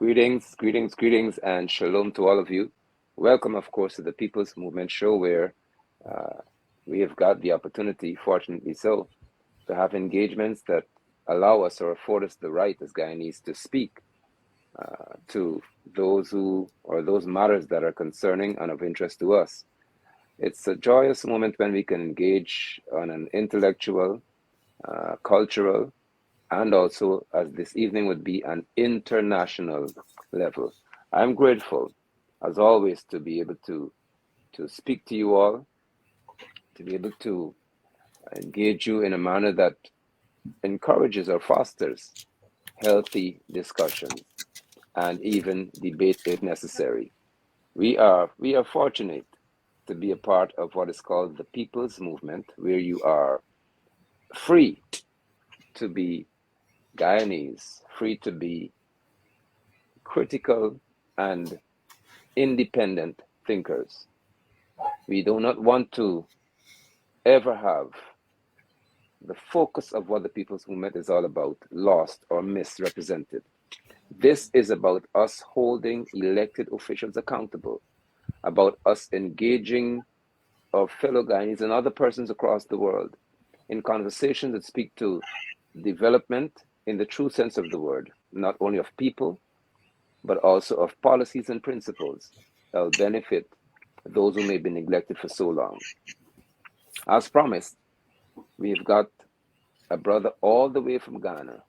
Greetings, and shalom to all of you. Welcome, of course, to the People's Movement Show, where uh, we have got the opportunity, fortunately so, to have engagements that allow us or afford us the right as Guyanese to speak to those matters that are concerning and of interest to us. It's a joyous moment when we can engage on an intellectual, cultural, and also, as this evening would be, an international level. I'm grateful, as always, to be able to speak to you all, to be able to engage you in a manner that encourages or fosters healthy discussions and even debate if necessary. We are fortunate to be a part of what is called the People's Movement, where you are free to be Guyanese, free to be critical and independent thinkers. We do not want to ever have the focus of what the People's Movement is all about lost or misrepresented. This is about us holding elected officials accountable, about us engaging our fellow Guyanese and other persons across the world in conversations that speak to development in the true sense of the word, not only of people, but also of policies and principles that will benefit those who may be neglected for so long. As promised, we've got a brother all the way from Ghana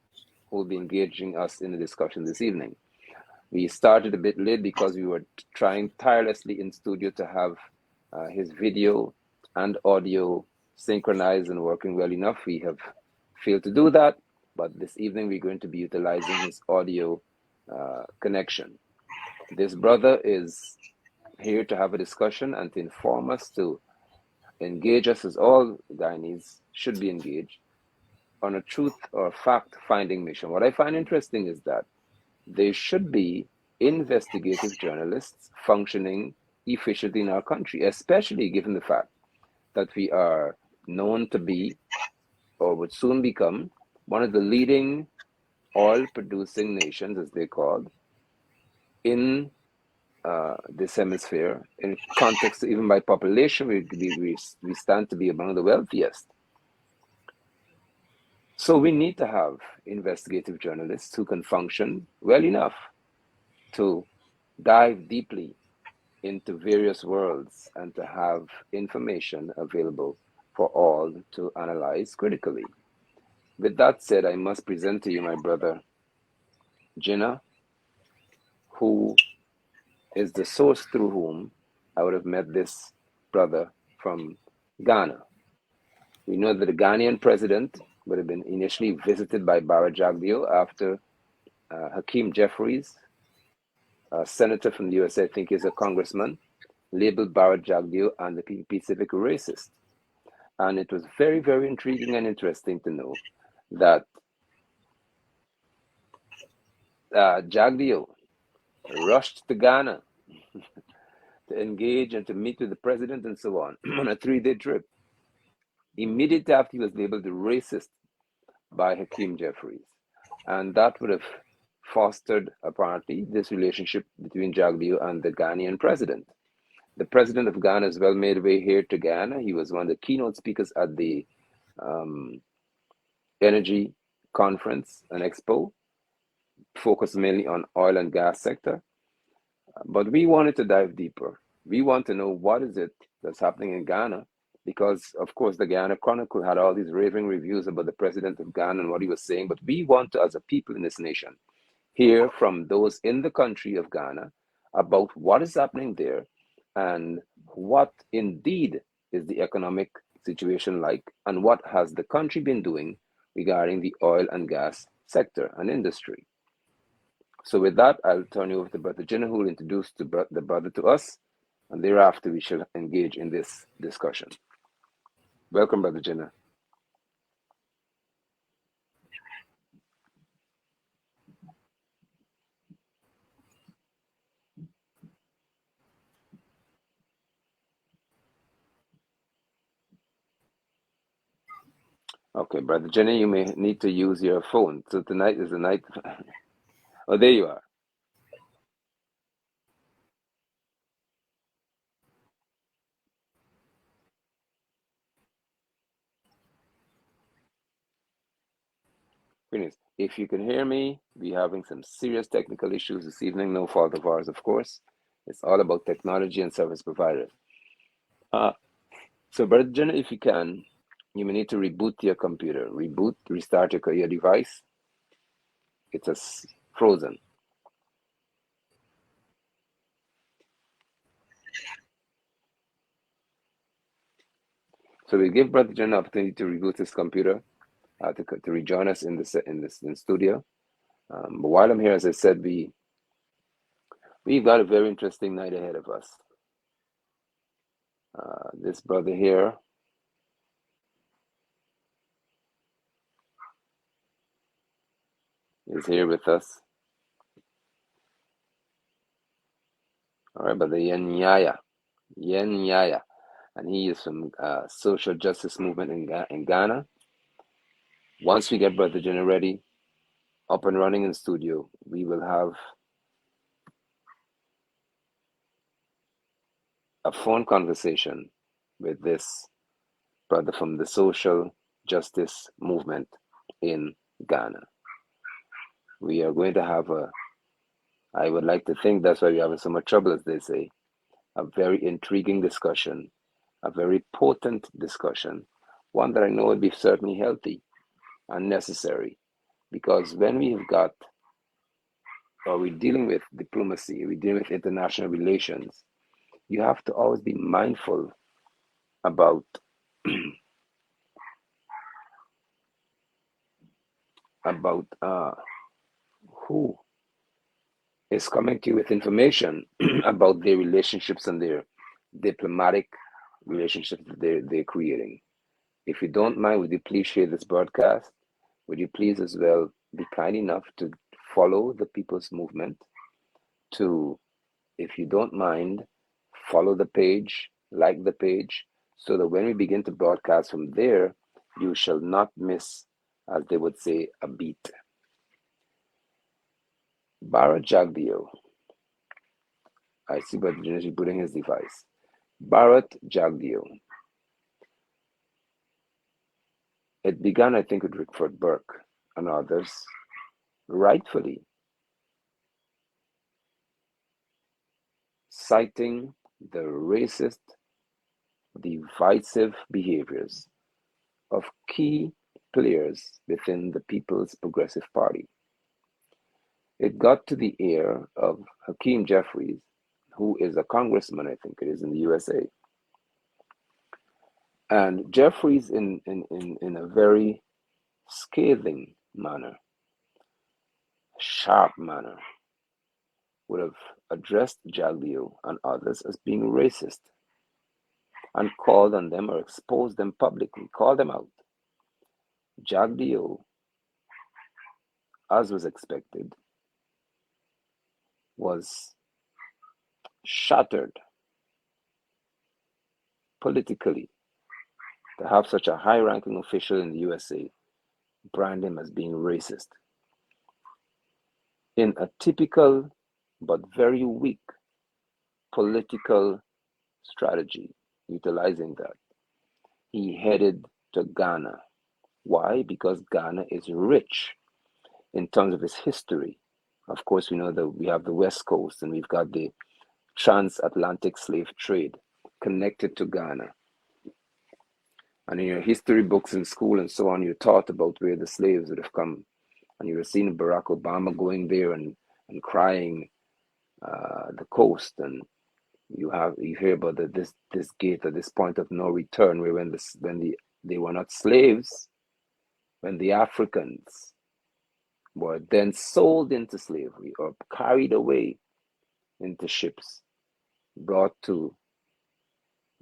who will be engaging us in the discussion this evening. We started a bit late because we were trying tirelessly in studio to have his video and audio synchronized and working well enough. We have failed to do that, but this evening we're going to be utilizing his audio connection. This brother is here to have a discussion and to inform us, to engage us as all Guyanese should be engaged on a truth or fact-finding mission. What I find interesting is that there should be investigative journalists functioning efficiently in our country, especially given the fact that we are known to be, or would soon become, one of the leading oil-producing nations, as they're called, in this hemisphere. In context, even by population, we stand to be among the wealthiest. So we need to have investigative journalists who can function well enough to dive deeply into various worlds and to have information available for all to analyze critically. With that said, I must present to you my brother, Jinnah, who is the source through whom I would have met this brother from Ghana. We know that the Ghanaian president would have been initially visited by Jagdeo after Hakeem Jeffries, a senator from the USA, I think he's a congressman, labeled Jagdeo and the PPP Civic racist. And it was very, very intriguing and interesting to know that Jagdeo rushed to Ghana to engage and to meet with the president and so on a 3-day trip. Immediately after he was labeled the racist by Hakeem Jeffries. And that would have fostered, apparently, this relationship between Jagdeo and the Ghanaian president. The president of Ghana has well made way here to Ghana. He was one of the keynote speakers at the energy conference and expo, focused mainly on oil and gas sector. But we wanted to dive deeper. We want to know what is it that's happening in Ghana, because, of course, the Ghana Chronicle had all these raving reviews about the president of Ghana and what he was saying. But we want to, as a people in this nation, hear from those in the country of Ghana about what is happening there and what indeed is the economic situation like and what has the country been doing regarding the oil and gas sector and industry. So with that, I'll turn you over to Brother Jinnah, who will introduce the brother to us, and thereafter we shall engage in this discussion. Welcome, Brother Jinnah. Okay, Brother Jinnah, you may need to use your phone. So tonight is the night. Oh, there you are. Greetings. If you can hear me, we're having some serious technical issues this evening. No fault of ours, of course. It's all about technology and service providers. So, Brother Jenna, if you can, you may need to reboot your computer. Reboot, restart your device. It's frozen. So we give Brother Jenna an opportunity to reboot his computer to rejoin us in the studio. But while I'm here, as I said, we've got a very interesting night ahead of us. This brother here is here with us. All right, Brother Nyeya, and he is from social justice movement in Ghana. Once we get Brother Jenna ready, up and running in studio, we will have a phone conversation with this brother from the social justice movement in Ghana. We are going to have I would like to think that's why we're having so much trouble, as they say, a very intriguing discussion, a very potent discussion, one that I know would be certainly healthy and necessary, because when we've got, or we're dealing with diplomacy, we're dealing with international relations, you have to always be mindful about about who is coming to you with information about their relationships and their diplomatic relationships that they're creating. If you don't mind, would you please share this broadcast? Would you please as well be kind enough to follow the People's Movement? To, if you don't mind, follow the page, like the page, so that when we begin to broadcast from there, you shall not miss, as they would say, a beat. Jagdeo. I see Brother Dinesh putting his device. Jagdeo. It began, I think, with Rickford Burke and others, rightfully citing the racist, divisive behaviors of key players within the People's Progressive Party. It got to the ear of Hakeem Jeffries, who is a congressman, I think it is, in the USA. And Jeffries, in a very scathing manner, sharp manner, would have addressed Jagdeo and others as being racist and called on them or exposed them publicly, called them out. Jagdeo, as was expected, was shattered politically to have such a high-ranking official in the USA brand him as being racist. In a typical but very weak political strategy, utilizing that, he headed to Ghana. Why? Because Ghana is rich in terms of its history. Of course, we know that we have the West Coast and we've got the transatlantic slave trade connected to Ghana. And in your history books in school and so on, you're taught about where the slaves would have come. And you were seeing Barack Obama going there and crying the coast. And you hear about this gate at this point of no return, where they were not slaves, when the Africans were then sold into slavery or carried away into ships, brought to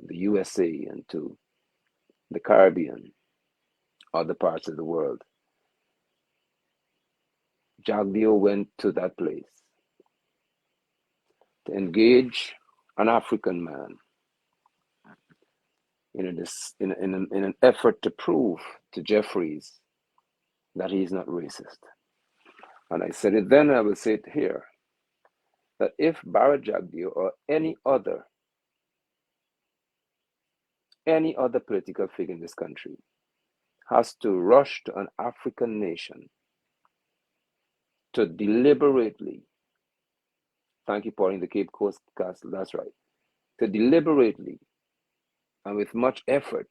the USA and to the Caribbean, other parts of the world. Jagdeo went to that place to engage an African man in an effort to prove to Jeffries that he's not racist. And I said it then, and I will say it here, that if Jagdeo or any other political figure in this country has to rush to an African nation to deliberately, thank you for in the Cape Coast Castle, that's right, to deliberately and with much effort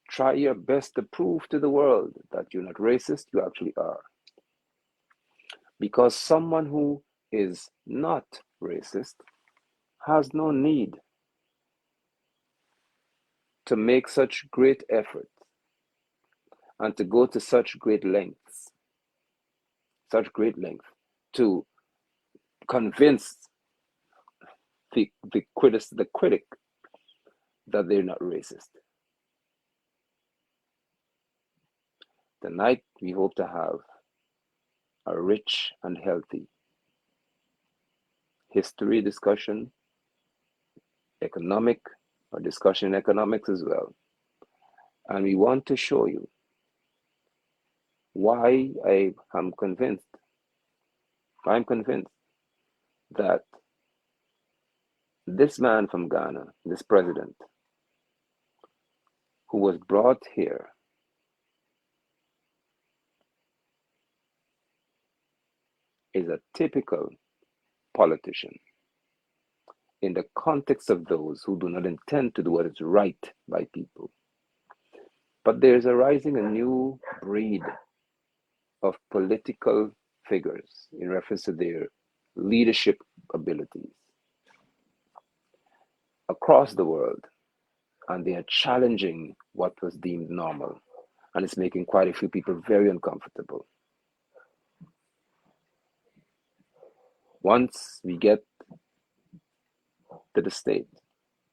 try your best to prove to the world that you're not racist, you actually are. Because someone who is not racist has no need to make such great effort and to go to such great lengths to convince the critic that they're not racist. Tonight, we hope to have a rich and healthy history discussion, economic or discussion in economics as well. And we want to show you why I'm convinced that this man from Ghana, this president, who was brought here is a typical politician in the context of those who do not intend to do what is right by people. But there is arising a new breed of political figures in reference to their leadership abilities across the world, and they are challenging what was deemed normal, and it's making quite a few people very uncomfortable. Once we get to the state,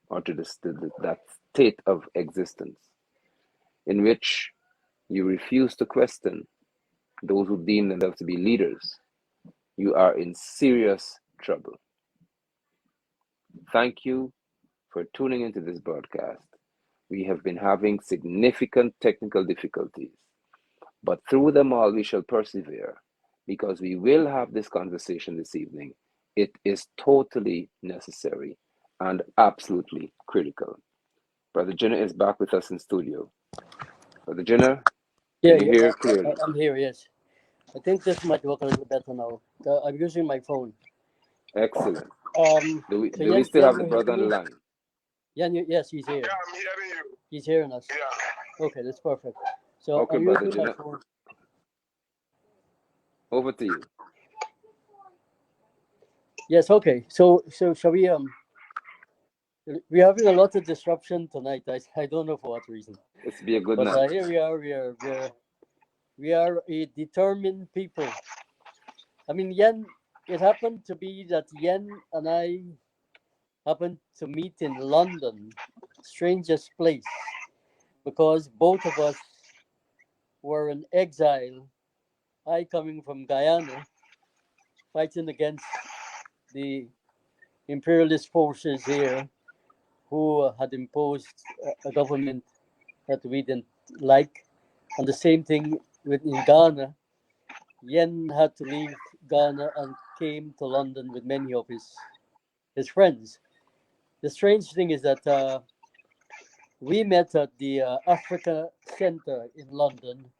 or to that state of existence in which you refuse to question those who deem themselves to be leaders, you are in serious trouble. Thank you for tuning into this broadcast. We have been having significant technical difficulties, but through them all we shall persevere, because we will have this conversation this evening. It is totally necessary and absolutely critical. Brother Jenner is back with us in studio. Brother Jenner, can you hear clearly? I'm here, yes. I think this might work a little better now. I'm using my phone. Excellent. Do So we still have the brother on the line? Yes, he's here. Yeah, I'm hearing you. He's hearing us. Yeah. Okay, that's perfect. So Okay, I'm Brother using my Jenner, phone. over to you. Yes, okay. So shall we we're having a lot of disruption tonight. I don't know for what reason. It's be a good But night. here we are. We are a determined people. I mean, Yen. It happened to be that Yen and I happened to meet in London, strangest place, because both of us were in exile. I coming from Guyana, fighting against the imperialist forces here, who had imposed a government that we didn't like, and the same thing in Ghana. Yen had to leave Ghana and came to London with many of his friends. The strange thing is that we met at the Africa Center in London,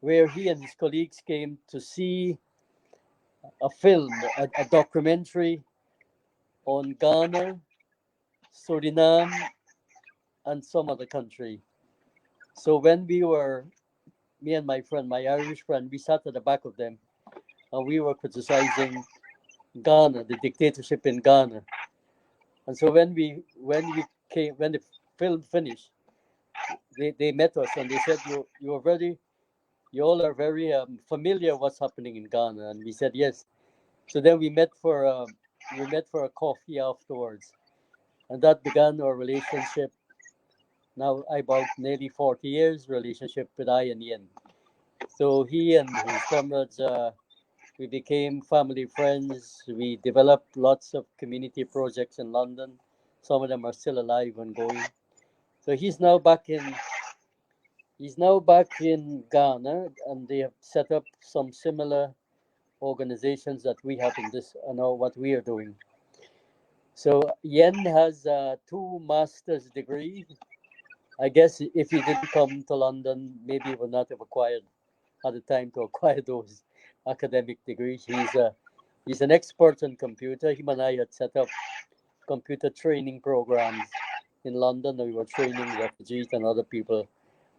where he and his colleagues came to see a film, a documentary on Ghana, Suriname, and some other country. So when me and my friend, my Irish friend, we sat at the back of them, and we were criticizing Ghana, the dictatorship in Ghana. And so when the film finished, they met us and they said, you all are very familiar what's happening in Ghana, and we said yes. So then we met for a coffee afterwards, and that began our relationship. Now about nearly 40 years relationship with I and Yen. So he and his comrades, we became family friends. We developed lots of community projects in London. Some of them are still alive and going. So he's now back in Ghana, and they have set up some similar organizations that we have in this, what we are doing. So Yen has two master's degree. I guess if he didn't come to London, maybe he would not have had the time to acquire those. academic degrees. He's an expert on computer. Him and I had set up computer training programs in London. We were training refugees and other people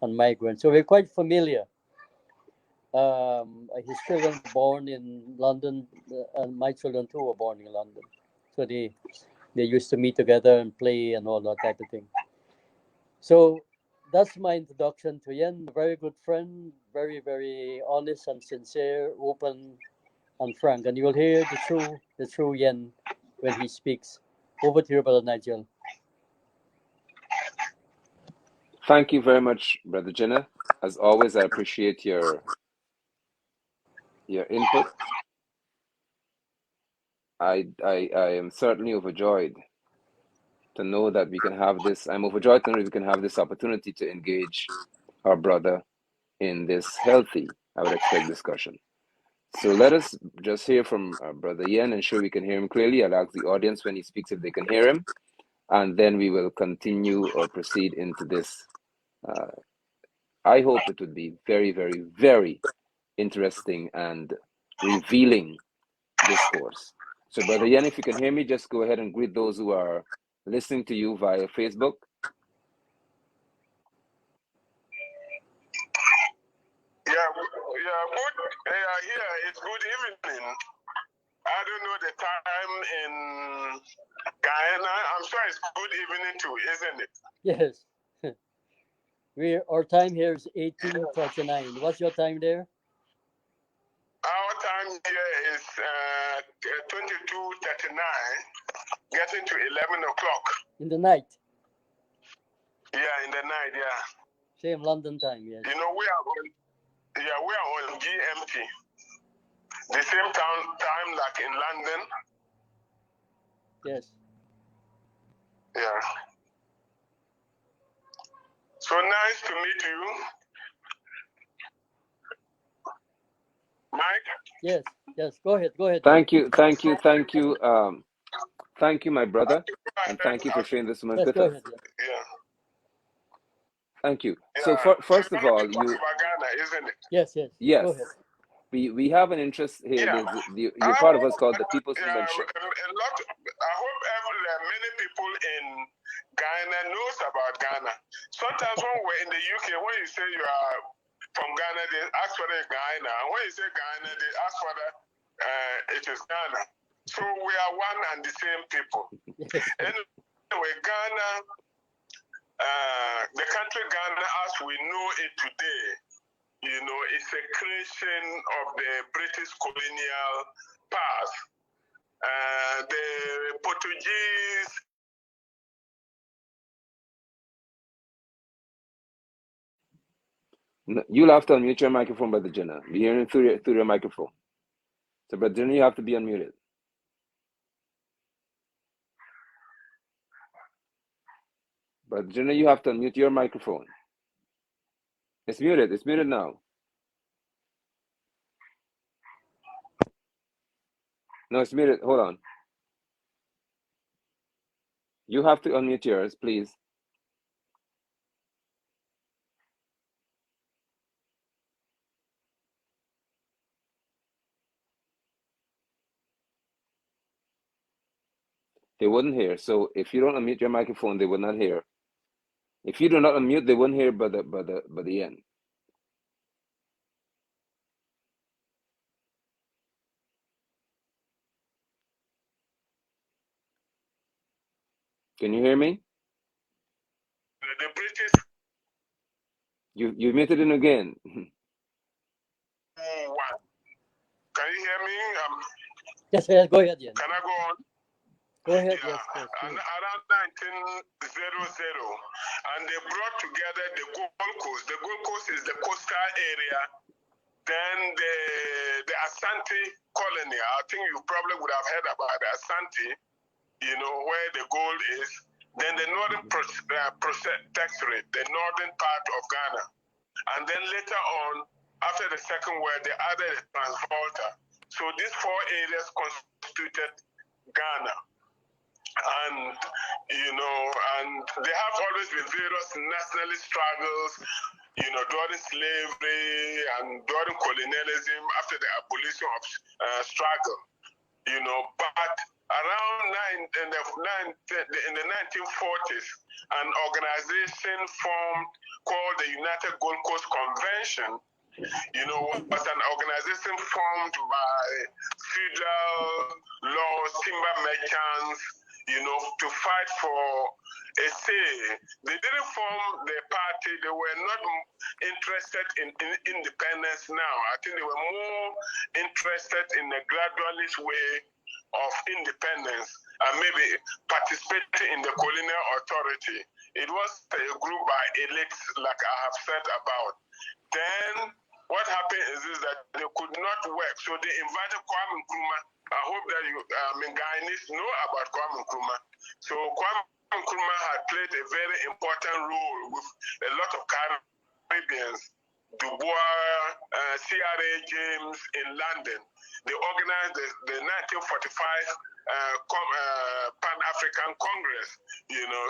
and migrants. So we're quite familiar. His children were born in London, and my children too were born in London. So they used to meet together and play and all that type of thing. So that's my introduction to Yen. A very good friend, very, very honest and sincere, open and frank. And you'll hear the true Yen when he speaks. Over to you, Brother Nigel. Thank you very much, Brother Jenna. As always, I appreciate your input. I am certainly overjoyed to know that we can have this. I'm overjoyed to know we can have this opportunity to engage our brother in this healthy, I would expect, discussion. So let us just hear from Brother Yen, ensure we can hear him clearly. I'll ask the audience when he speaks if they can hear him, and then we will continue or proceed into this. I hope it would be very, very, very interesting and revealing discourse. So, Brother Yen, if you can hear me, just go ahead and greet those who are listening to you via Facebook. Good. Here it's good evening. I don't know the time in Guyana. I'm sure it's good evening too, isn't it? Yes. Our time here is 18:39. What's your time there? Our time here is 22:39, getting to 11 o'clock. In the night? Yeah, in the night, yeah. Same London time, yes. You know, we are on GMT. The same time like in London. Yes. Yeah. So nice to meet you. Mike? Yes. Go ahead. Thank you, my brother, and thank you for sharing this moment with us. Yeah. Thank you. Yeah. So first of all, you Ghana, isn't it? Yes. Yes. Go ahead. We have an interest here. Yeah. You're part of what's called the People's Membership. I hope many people in Ghana knows about Ghana. Sometimes when we're in the UK, when you say you are from Ghana, they ask for the Ghana. And when you say Ghana, they ask for it is Ghana. So we are one and the same people. Anyway, Ghana, the country Ghana as we know it today, you know, it's a creation of the British colonial past. The Portuguese. You'll have to unmute your microphone, Brother Jenna. We're hearing through your microphone. So, Brother Jenna, you have to be unmuted. Brother Jenna, you have to unmute your microphone. It's muted. It's muted now. No, it's muted. Hold on. You have to unmute yours, please. They wouldn't hear. So if you don't unmute your microphone, they would not hear. If you do not unmute, they wouldn't hear by the end. Can you hear me? The British. You muted it again. Can you hear me? Yes, go ahead, Yen. Can I go on? Go ahead, yeah. Yes. Around 1900, and they brought together the Gold Coast. The Gold Coast is the coastal area. Then the Asante colony. I think you probably would have heard about the Asante, you know, where the gold is. Then the Northern Protectorate, the northern part of Ghana. And then later on, after the Second World, they added the Transvolta. So these four areas constituted Ghana. And, you know, and there have always been various nationalist struggles, during slavery and during colonialism after the abolition of struggle, but around in the 1940s, an organization formed called the United Gold Coast Convention, was an organization formed by federal laws, timber merchants, to fight for a say. They didn't form the party. They were not interested in independence now. I think they were more interested in a gradualist way of independence and maybe participating in the colonial authority. It was a group by elites, like I have said about. Then what happened is that they could not work, so they invited Kwame Nkrumah. I hope that Ghanaians know about Kwame Nkrumah. So Kwame Nkrumah had played a very important role with a lot of Caribbeans, Dubois, CRA James in London. They organized the 1945 Pan-African Congress,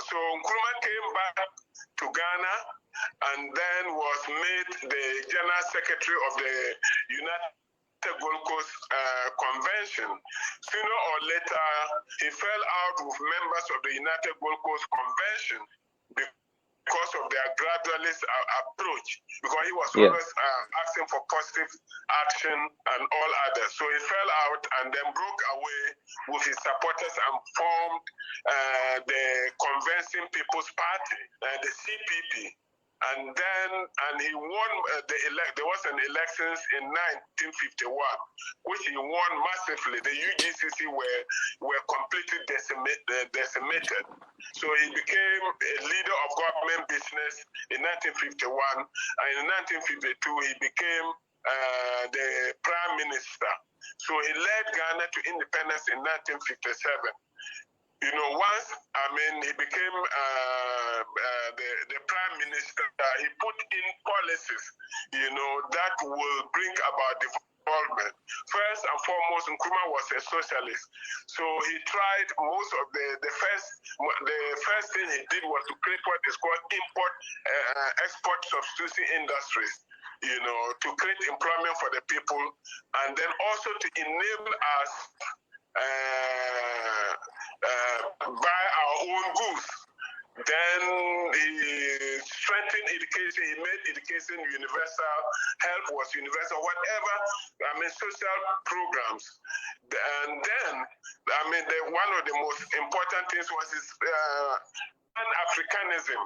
So Nkrumah came back to Ghana and then was made the General Secretary of the United Gold Coast Convention. Sooner or later, he fell out with members of the United Gold Coast Convention because of their gradualist approach, because he was always asking for positive action and all others. So he fell out and then broke away with his supporters and formed the Convention People's Party, the CPP. And he won there was an elections in 1951, which he won massively. The UGCC were completely decimated. So he became a leader of government business in 1951, and in 1952 he became the prime minister. So he led Ghana to independence in 1957. Once he became the prime minister, he put in policies, that will bring about development. First and foremost, Nkrumah was a socialist, so he tried most of the first thing he did was to create what is called export substitution industries. To create employment for the people, and then also to enable us buy our own goods. Then he strengthened education. He made education universal. Health was universal. Whatever, social programs. And then, one of the most important things was his Pan-Africanism.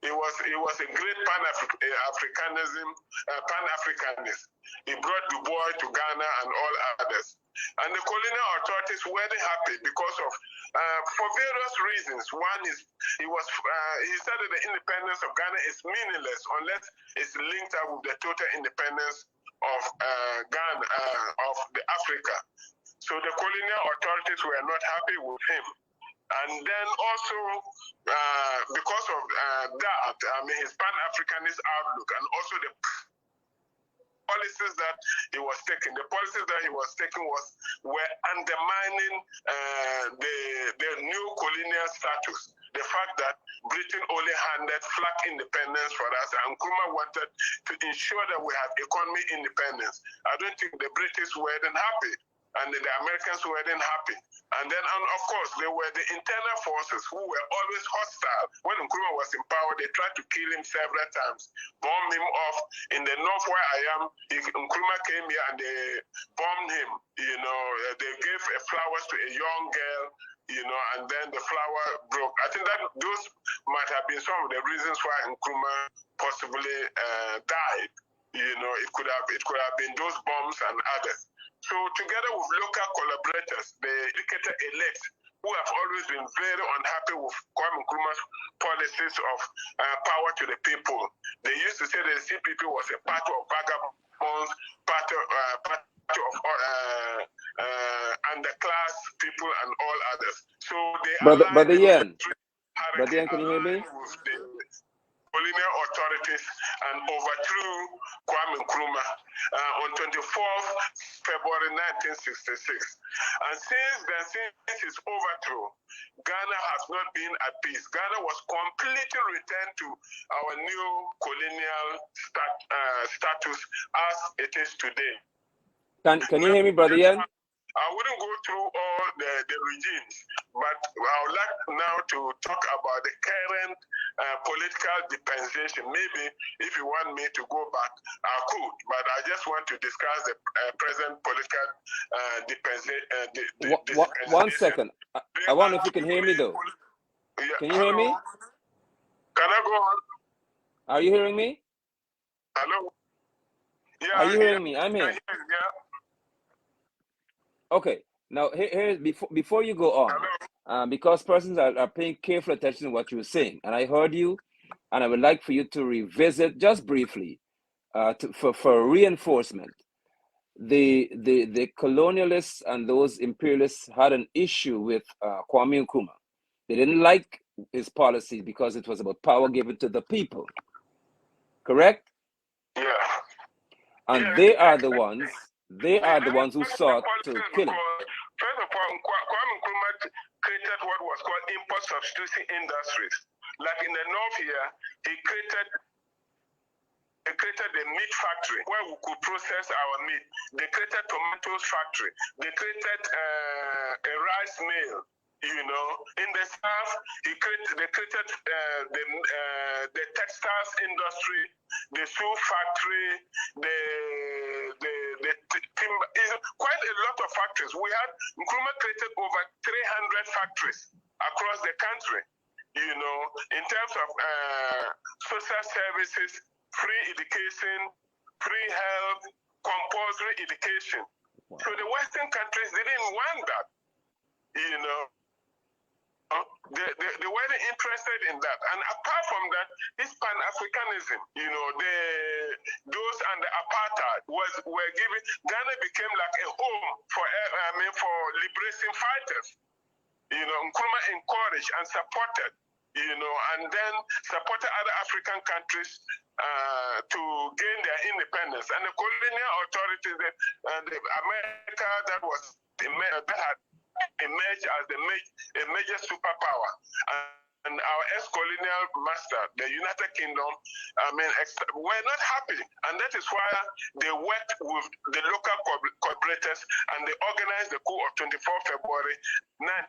He was a great Pan-Africanist. He brought Dubois to Ghana and all others. And the colonial authorities weren't happy because of, for various reasons. One is he said that the independence of Ghana is meaningless unless it's linked up with the total independence of Ghana, of the Africa. So the colonial authorities were not happy with him. And then also, because of that, his Pan-Africanist outlook and also the policies that he was taking. The policies that he was taking were undermining the new colonial status. The fact that Britain only handed flag independence for us, and Nkrumah wanted to ensure that we had economic independence. I don't think the British weren't happy, and the Americans weren't happy. And then, of course, there were the internal forces who were always hostile. When Nkrumah was in power, they tried to kill him several times, bomb him off. In the north where I am, Nkrumah came here and they bombed him. They gave flowers to a young girl, and then the flower broke. I think that those might have been some of the reasons why Nkrumah possibly died. It could have been those bombs and others. So together with local collaborators, the educated elite, who have always been very unhappy with Kwame Nkrumah's policies of power to the people. They used to say the CPP was a party of vagabonds, party of underclass people and all others. So they Brother Yen, can you hear me? Colonial authorities and overthrew Kwame Nkrumah. On 23 24th February 1966. And since then, since its overthrow, Ghana has not been at peace. Ghana was completely returned to our new colonial status as it is today. Can you hear me, Brother Ian? I wouldn't go through all the regimes, but I would like now to talk about the current political dispensation. Maybe if you want me to go back, I could, but I just want to discuss the present political dispensation. One second. I wonder if you can hear me, though. Can you hear me? Can I go on? Are you hearing me? Hello? Yeah, Are you hearing me? I'm here. Yeah. Okay. Now, here before you go on, because persons are paying careful attention to what you were saying, and I heard you, and I would like for you to revisit just briefly, for reinforcement. The colonialists and those imperialists had an issue with Kwame Nkrumah. They didn't like his policy because it was about power given to the people. Correct? Yeah. And they are the ones who sought to kill him. First of all, Kwame Nkrumah created what was called import substitution industries. Like in the north here, he created a meat factory where we could process our meat. They created tomatoes factory. They created a rice mill. In the south, they created the textiles industry, the shoe factory, the timber. Quite a lot of factories. Nkrumah created over 300 factories across the country. In terms of social services, free education, free health, compulsory education. Wow. So the Western countries didn't want that. They weren't interested in that. And apart from that, this Pan-Africanism, those and the apartheid were given. Ghana became like a home for liberation fighters. Nkrumah encouraged and supported, and then supported other African countries to gain their independence. And the colonial authorities, the America that had emerged as a major superpower, and our ex-colonial master, the United Kingdom, were not happy, and that is why they worked with the local collaborators and they organized the coup of 24 February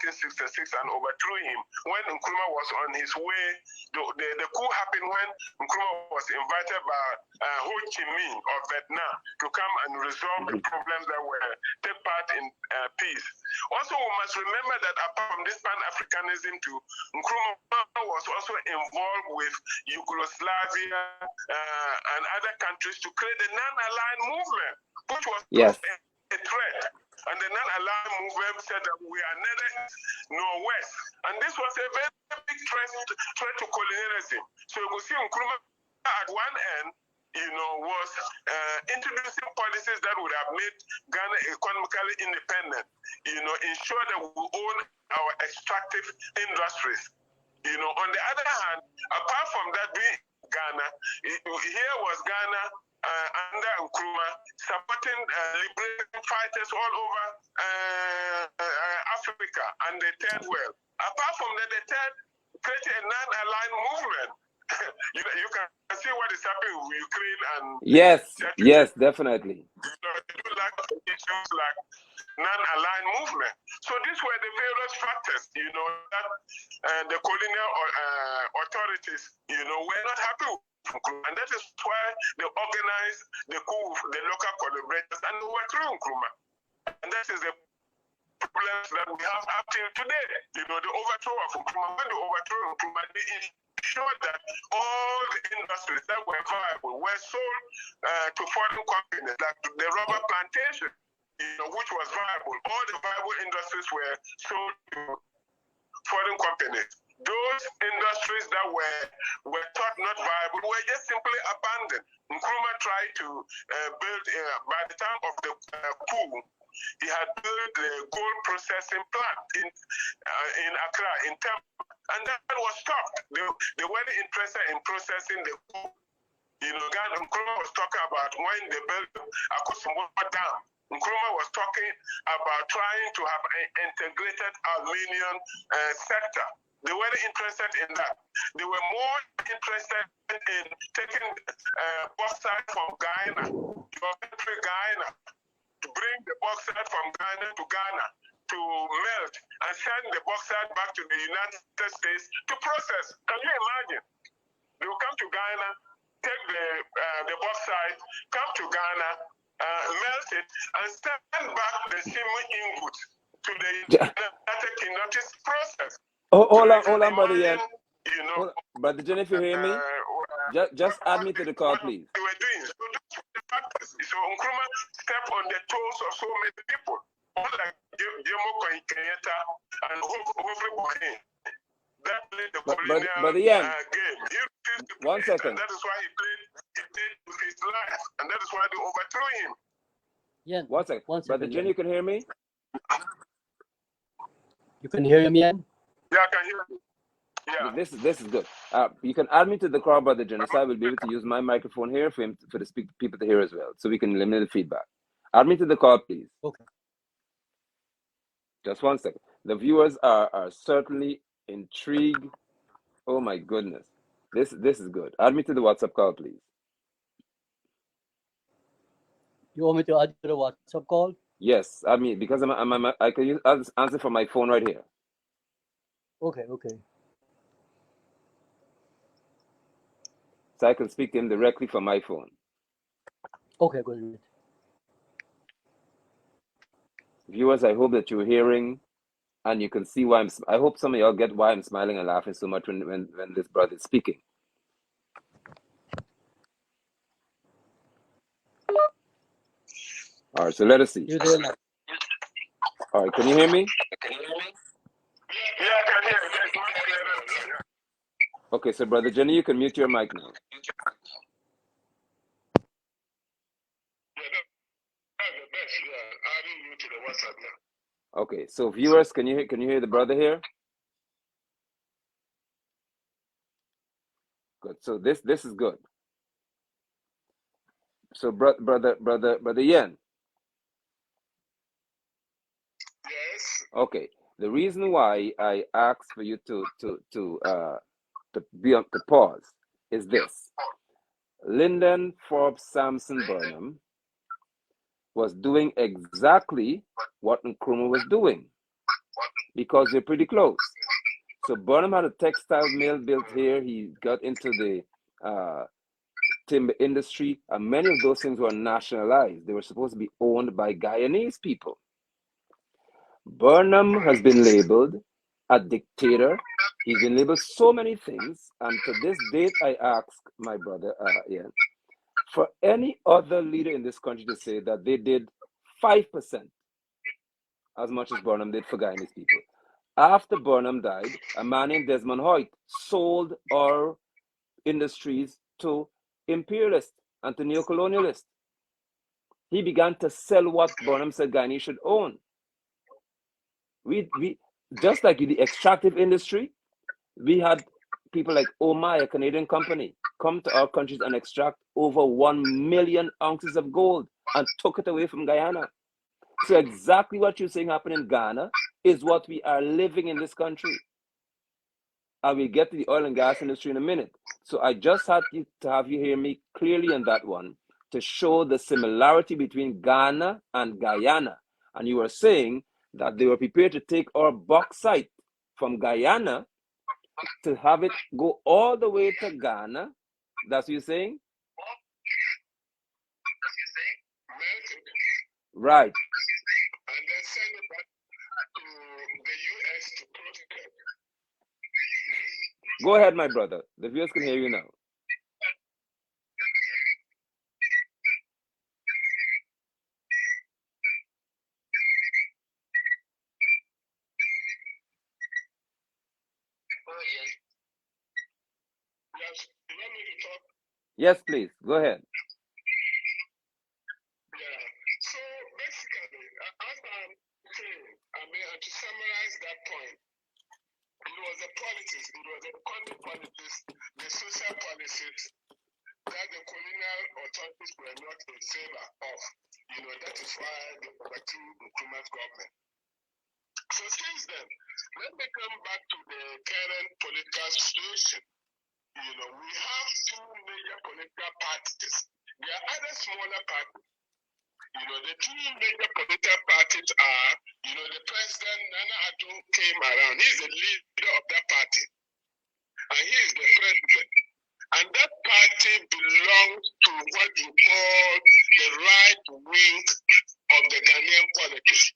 1966 and overthrew him. When Nkrumah was on his way, the coup happened when Nkrumah was invited by Ho Chi Minh of Vietnam to come and resolve the problems that were take part in peace. Also, we must remember that apart from this Pan-Africanism too, Nkrumah was also involved with Yugoslavia and other countries to create the non-aligned movement, which was a threat. And the non-aligned movement said that we are neither nor west. And this was a very big threat to colonialism. So you see Nkrumah at one end, was introducing policies that would have made Ghana economically independent, ensure that we own our extractive industries. On the other hand, apart from that, Ghana, here was Ghana under Nkrumah supporting liberation fighters all over Africa and the third world. Apart from that, the third created a non-aligned movement. You can see what is happening with Ukraine and yes, definitely. Like issues like non-aligned movement. So these were the various factors, that the colonial authorities, were not happy with. And that is why they organized the coup, the local collaborators, and they overthrew Nkrumah. And that is the problems that we have up till today. The overthrow of Nkrumah. When they overthrew Nkrumah, they ensured that all the industries that were viable were sold to foreign companies, like the rubber plantation, which was viable. All the viable industries were sold to foreign companies. Those industries that were thought not viable were just simply abandoned. Nkrumah tried to build, by the time of the coup, he had built the gold processing plant in Accra, in Temple, and that was stopped. They weren't interested in processing the gold Nkrumah was talking about when they built Akosombo Dam. Nkrumah was talking about trying to have an integrated aluminium sector. They weren't interested in that. They were more interested in taking bauxite from Ghana, your country Ghana, to bring the bauxite from Ghana to Ghana to melt and send the bauxite back to the United States to process. Can you imagine? They will come to Ghana, take the bauxite, come to Ghana, melt it, and send back the same input to the United Kingdom to process. Hold on, brother Yen. Brother Jen, if you hear me, just add me to the call, please. They were doing. So that's the factors. So Nkrumah stepped on the toes of so many people. Like Jomo Kenyatta and Humphrey Bogey. That played the colonial game. One second. And that is why he played with his life. And that is why they overthrew him. Yeah. One second. Brother Jen, you can hear me? You can hear me, Yen? Yeah, I can hear you. Yeah. This is good. You can add me to the call, Brother Jen, so I will be able to use my microphone here for the people to hear as well, so we can eliminate the feedback. Add me to the call, please. Okay. Just 1 second. The viewers are certainly intrigued. Oh my goodness, this is good. Add me to the WhatsApp call, please. You want me to add to the WhatsApp call? Yes, add me, because I can use answer from my phone right here. Okay. So I can speak to him directly from my phone. Okay, good. Viewers, I hope that you're hearing, and you can see why I hope some of y'all get why I'm smiling and laughing so much when this brother is speaking. All right, so let us see. You there now? All right, can you hear me? Yeah, I can hear you. It's much clearer. Okay, so Brother Jenny, you can mute your mic now. Yeah, that's the best. Yeah, adding you to the WhatsApp now. Okay, so viewers, can you hear the brother here? Good. So this is good. So brother Yen. Yes. Okay. The reason why I asked for you to pause is this: Lyndon Forbes Sampson Burnham was doing exactly what Nkrumah was doing, because they're pretty close. So Burnham had a textile mill built here. He got into the timber industry, and many of those things were nationalized. They were supposed to be owned by Guyanese people. Burnham has been labeled a dictator. He's been labeled so many things, and to this date, I ask my brother Ian, for any other leader in this country to say that they did 5% as much as Burnham did for Guyanese people. After Burnham died, a man named Desmond Hoyt sold our industries to imperialists and to neocolonialists. He began to sell what Burnham said Guyanese should own. We just like in the extractive industry, we had people like Omai, a Canadian company, come to our countries and extract over 1 million ounces of gold and took it away from Guyana. So exactly what you're saying happened in Ghana is what we are living in this country. I will get to the oil and gas industry in a minute. So I just had to have you hear me clearly on that one to show the similarity between Ghana and Guyana. And you were saying that they were prepared to take our bauxite from Guyana to have it go all the way to Ghana. That's what you're saying? Right. And then send it back to the U.S. to process. Go ahead, my brother. The viewers can hear you now. Yes, you want me to talk? Yes, please. Go ahead. Yeah. So basically, as I'm saying, to summarize that point, it was the politics, it was the economic politics, the social policies, that the colonial authorities were not in favor of. That is why they overthrew Nkrumah's government. So since then, let me come back to the current political situation. We have two major political parties. There are other smaller parties. The two major political parties are, the president, Nana Addo, came around. He's the leader of that party. And he is the president. And that party belongs to what you call the right wing of the Ghanaian politics.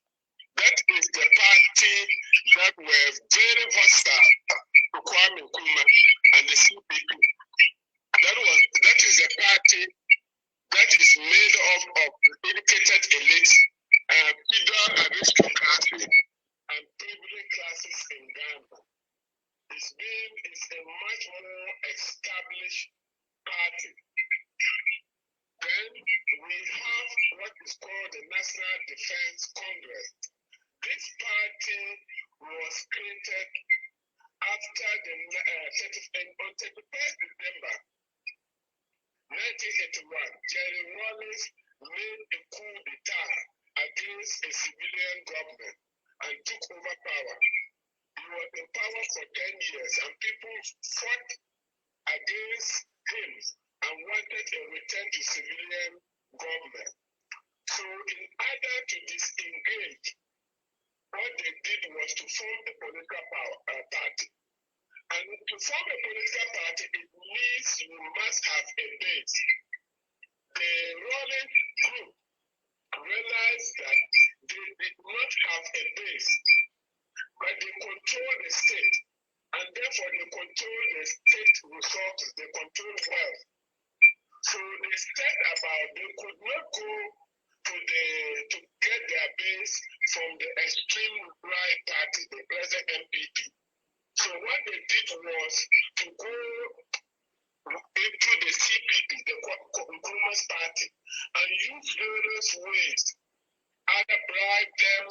That is the party that were very hostile to Kwame Nkrumah and the CPP. That is a party that is made up of educated elites, feudal aristocracy, and privileged classes in Ghana. It's a much more established party. Then we have what is called the National Defense Congress. This party was created after the 31st December 1981. Jerry Rawlings made a coup d'etat against a civilian government and took over power. He was in power for 10 years, and people fought against him and wanted a return to civilian government. So in order to disengage, what they did was to form a political party. And to form a political party, it means you must have a base. The Rawlings group realized that they did not have a base, but they control the state, and therefore they control the state resources, they control wealth. So they said they could not go to get their base from the extreme right party, the present MPP. So what they did was to go into the CPP, the Nkrumah's party, and use various ways, either bribe them,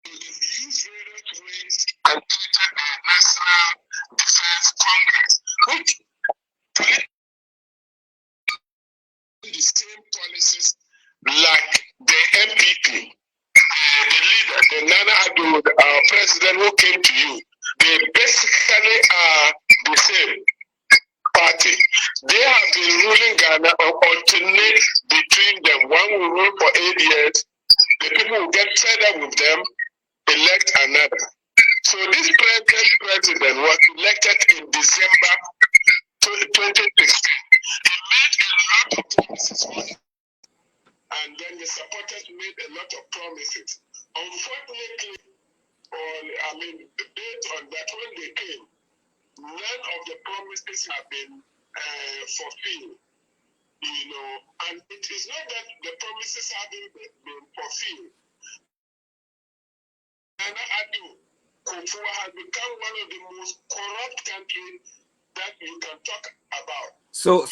use various ways, and created a National Defense Congress, which the same policies like the MPP. The leader, the Nana Addo, our president who came to you, they basically are the same party. They have been ruling Ghana or alternate between them. One will rule for 8 years. The people who get fed up with them elect another. So this present president was elected in December 2016. He made a lot of promises for him. And then the supporters made a lot of promises. Unfortunately, based on that, when they came, none of the promises have been fulfilled. And it is not that the promises haven't been fulfilled. Nana Addo Kufuor has become one of the most corrupt countries that you can talk about. So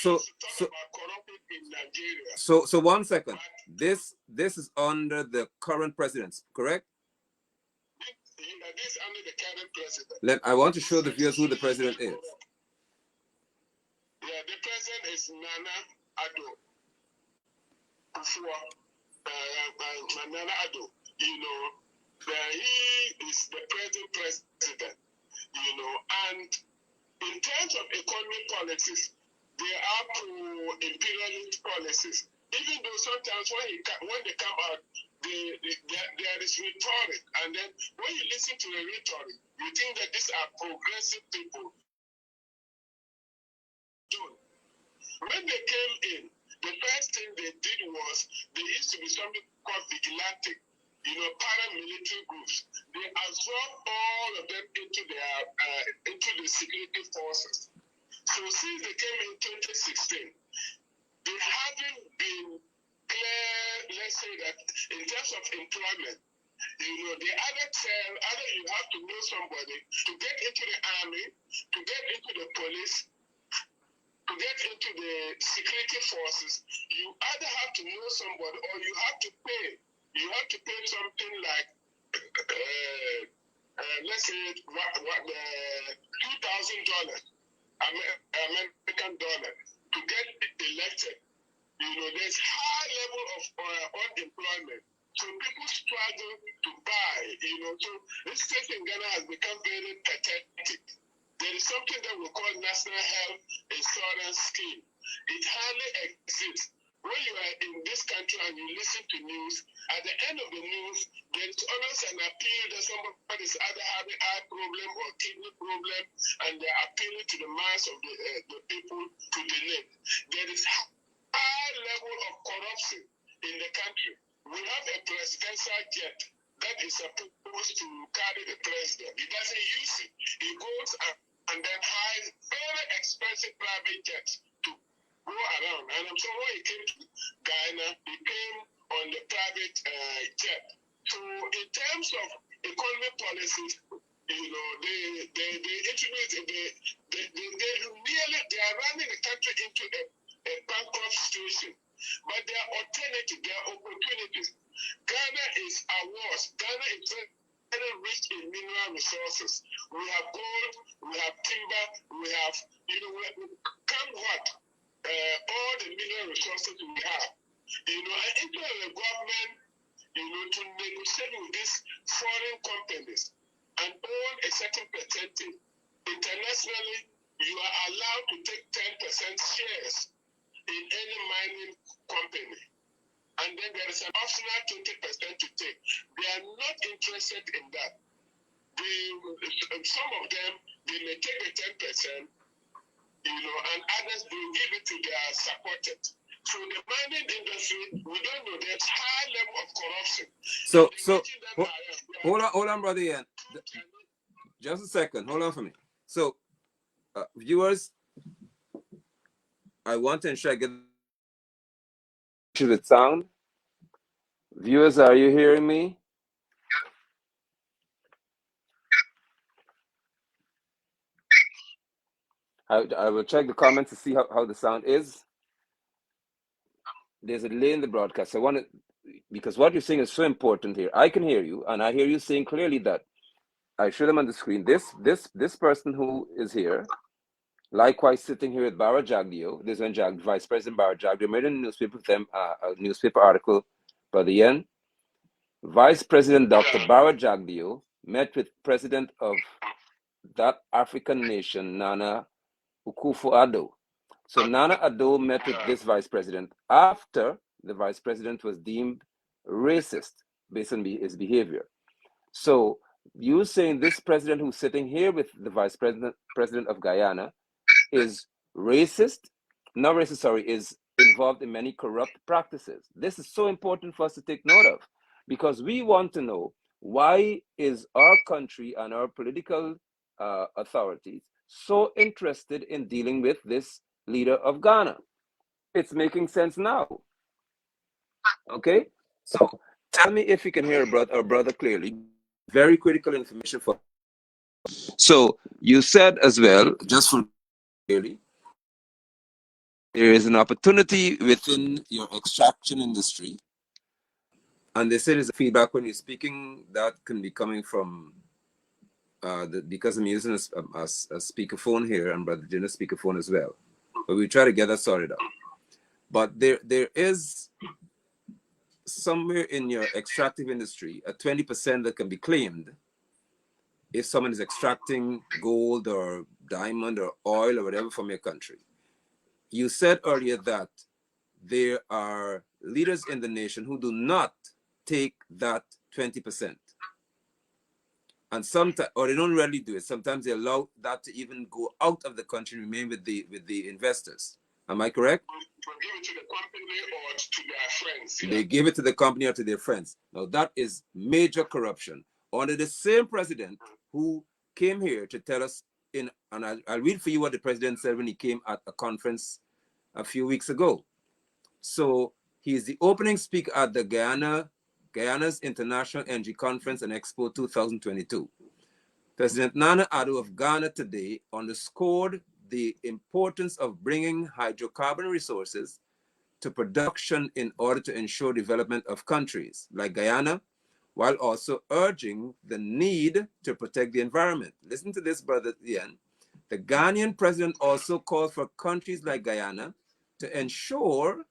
one second. This is under the current president, correct? This is under the current president. I want to show the viewers who the president is. Yeah, the president is Nana Addo Kufuor. Nana Addo. He is the present president. And in terms of economic policies, they are pro-imperialist policies. Even though sometimes when they come out, there is rhetoric, and then when you listen to the rhetoric, you think that these are progressive people. When they came in, the first thing they did was there used to be something called vigilante, paramilitary groups. They absorbed all of them into the security forces. So since they came in 2016, they haven't been clear, let's say that in terms of employment, they either you have to know somebody to get into the army, to get into the police, to get into the security forces. You either have to know somebody or you have to pay. You have to pay something like let's say $2,000 American dollar to get elected. There's high level of unemployment. So people struggle to buy, So this state in Ghana has become very pathetic. There is something that we call National Health Insurance Scheme. It hardly exists. When you are in this country and you listen to news, at the end of the news, there is always an appeal that somebody is either having eye problem or kidney problem, and they're appealing to the mass of the people to donate. There is high level of corruption in the country. We have a presidential jet that is supposed to carry the president. He doesn't use it. He goes and then hires very expensive private jets to go around. And I'm sure when he came to Ghana, he came on the private jet. So in terms of economic policies, they introduce they are running the country into a bankrupt situation. But there are alternatives, there are opportunities. Ghana is awards. Ghana is very rich in mineral resources. We have gold, we have timber, we have, come what? All the mineral resources we have. And into the government, to negotiate with these foreign companies and own a certain percentage. Internationally, you are allowed to take 10% shares in any mining company. And then there is an optional 20% to take. They are not interested in that. Some of them, they may take the 10%, and others will give it to their supporters. So the mining industry, we don't know, there's high level of corruption. So hold on, brother Ian. Just a second, hold on for me. So, viewers, I want to ensure I get the sound. Viewers, are you hearing me? I will check the comments to see how the sound is. There's a delay in the broadcast. I want to, because what you're saying is so important here. I can hear you, and I hear you saying clearly that I show them on the screen. This person who is here, likewise sitting here with Bara Jagdeo, this one Vice President Bara Jagdeo, made a newspaper with them, a newspaper article by the end. Vice President Dr. Bara Jagdeo met with President of that African nation, Nana Akufo-Addo. So Nana Addo met with this vice president after the vice president was deemed racist based on his behavior. So you saying this president who's sitting here with the vice president of Guyana is racist, not racist, sorry, is involved in many corrupt practices. This is so important for us to take note of, because we want to know, why is our country and our political authorities so interested in dealing with this leader of Ghana? It's making sense now. Okay, so tell me if you can hear our brother clearly. Very critical information for. So you said as well, just for clearly, there is an opportunity within your extraction industry, and they say there's a feedback when you're speaking that can be coming from because I'm using a speakerphone here, and Brother Jenna's speakerphone as well. But we try to get that sorted out. But there is somewhere in your extractive industry a 20% that can be claimed if someone is extracting gold or diamond or oil or whatever from your country. You said earlier that there are leaders in the nation who do not take that 20%. And sometimes, or they don't really do it. Sometimes they allow that to even go out of the country and remain with the investors. Am I correct? They give it to the company or to their friends. They give it to the company or to their friends. Now that is major corruption. Under the same president who came here to tell us and I'll read for you what the president said when he came at a conference a few weeks ago. So he's the opening speaker at the Guyana's International Energy Conference and Expo 2022. President Nana Addo of Ghana today underscored the importance of bringing hydrocarbon resources to production in order to ensure development of countries like Guyana, while also urging the need to protect the environment. Listen to this, brother Ian. The Ghanaian president also called for countries like Guyana to ensure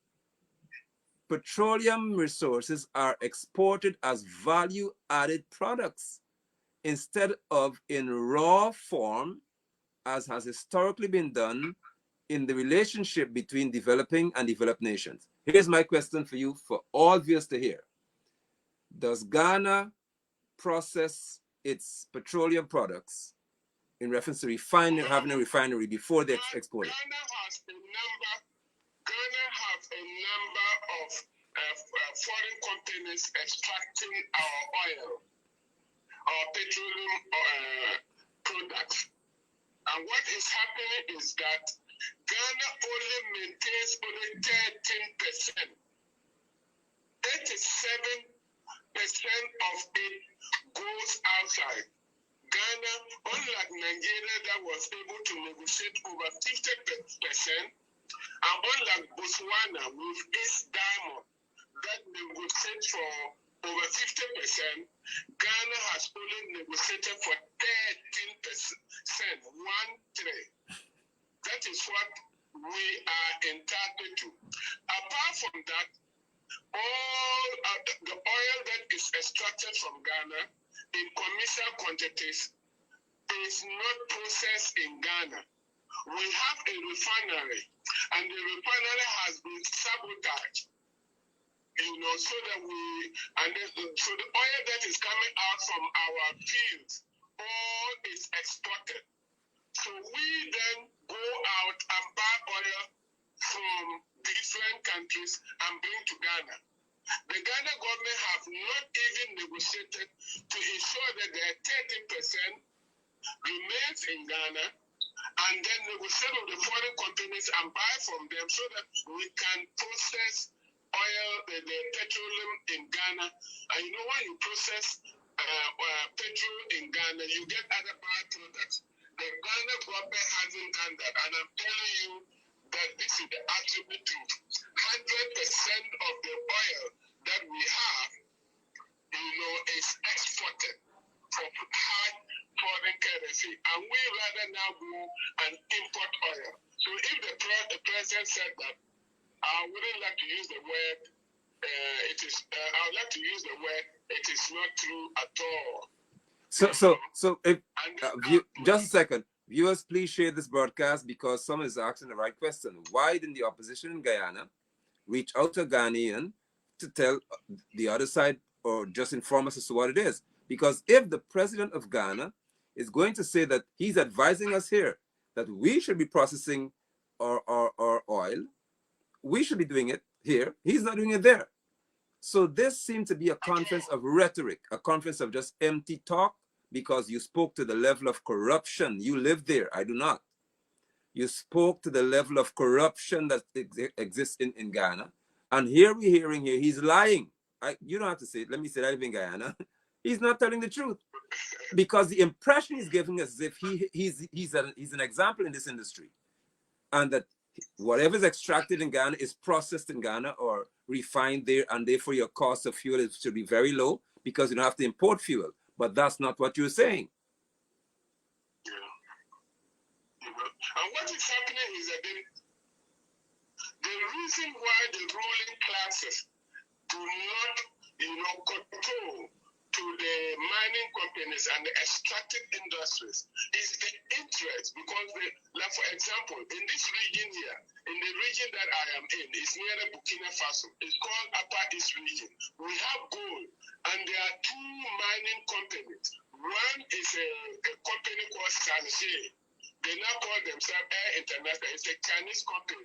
petroleum resources are exported as value-added products instead of in raw form, as has historically been done in the relationship between developing and developed nations. Here's my question for you, for all viewers to hear. Does Ghana process its petroleum products in reference to having a refinery before they export it? Ghana has a number of foreign companies extracting our oil, our petroleum products. And what is happening is that Ghana only maintains only 13%. 87% of it goes outside. Ghana, unlike Nigeria that was able to negotiate over 50%, and unlike Botswana with its diamond that negotiates for over 50%, Ghana has only negotiated for 13%, 1/3. That is what we are entitled to. Apart from that, all the oil that is extracted from Ghana in commercial quantities is not processed in Ghana. We have a refinery, and the refinery has been sabotaged, so that so the oil that is coming out from our fields, all is exported. So we then go out and buy oil from different countries and bring to Ghana. The Ghana government have not even negotiated to ensure that their 13% remains in Ghana, and then negotiate with the foreign companies and buy from them so that we can process oil, the petroleum in Ghana. And when you process petrol in Ghana, you get other byproducts. The Ghana government hasn't done that, and I'm telling you that this is the attribute to 100% of the oil that we have, is exported for high foreign currency, and we rather now go and import oil. So if the president said that, I wouldn't like to use the word. I would like to use the word. It is not true at all. So if just a second, viewers, please share this broadcast because someone is asking the right question. Why didn't the opposition in Guyana reach out to Ghanaian to tell the other side or just inform us as to what it is? Because if the president of Ghana is going to say that he's advising us here that we should be processing our oil, we should be doing it here. He's not doing it there. So this seemed to be a conference of rhetoric, a conference of just empty talk, because you spoke to the level of corruption. You live there. I do not. You spoke to the level of corruption that exists in Ghana. And here we're hearing here, he's lying. You don't have to say it. Let me say that I live in Guyana. He's not telling the truth. Because the impression he's giving us as if he's an example in this industry. And that whatever is extracted in Ghana is processed in Ghana or refined there, and therefore your cost of fuel should be very low because you don't have to import fuel. But that's not what you're saying. Yeah. And what is happening is that the reason why the ruling classes do not, control to the mining companies and the extractive industries is the interest, because for example, in this region here, in the region that I am in, it's near the Burkina Faso. It's called Upper East Region. We have gold, and there are two mining companies. One is a company called Sanjay. They now call themselves Air International. It's a Chinese company.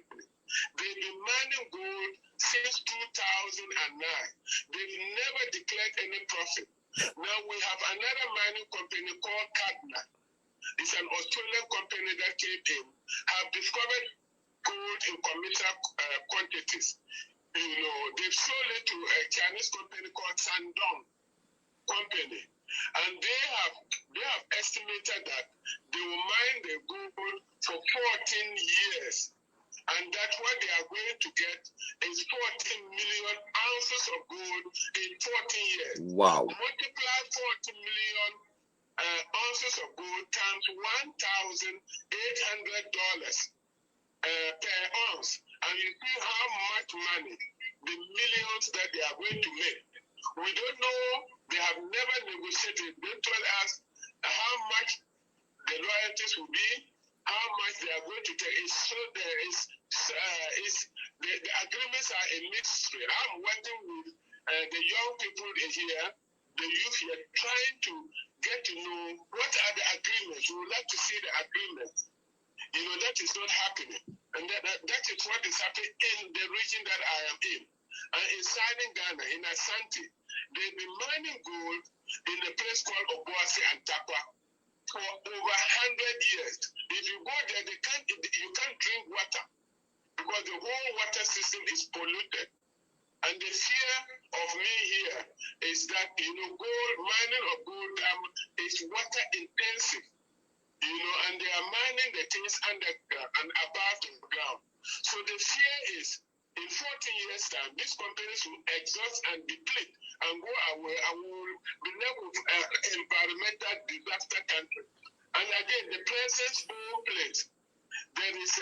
They've been mining gold since 2009. They've never declared any profit. Now we have another mining company called Cadna. It's an Australian company that came in, have discovered gold in commercial quantities. They've sold it to a Chinese company called Shandong Company, and they have estimated that they will mine the gold for 14 years and that what they are going to get is 14 million ounces of gold in 14 years. Wow. Multiply 40 million ounces of gold times $1,800 per ounce, and you see how much money, the millions that they are going to make. We don't know, they have never negotiated. They told us how much the royalties will be, how much they are going to take. So there is, the agreements are a mystery. I'm working with the young people here, the youth here, trying to get to know what are the agreements. We would like to see the agreements. You know, that is not happening. And that is what is happening in the region that I am in. And in southern Ghana, in Asante, they've been mining gold in a place called Obuasi and Takwa for over 100 years. If you go there, you can't drink water because the whole water system is polluted. And the fear of me here is that, you know, mining of gold is water intensive. You know, and they are mining the things underground and above the ground. So the fear is, in 14 years' time, these companies will exhaust and deplete and go away and will be left with environmental disaster country. And again, the present whole place, there is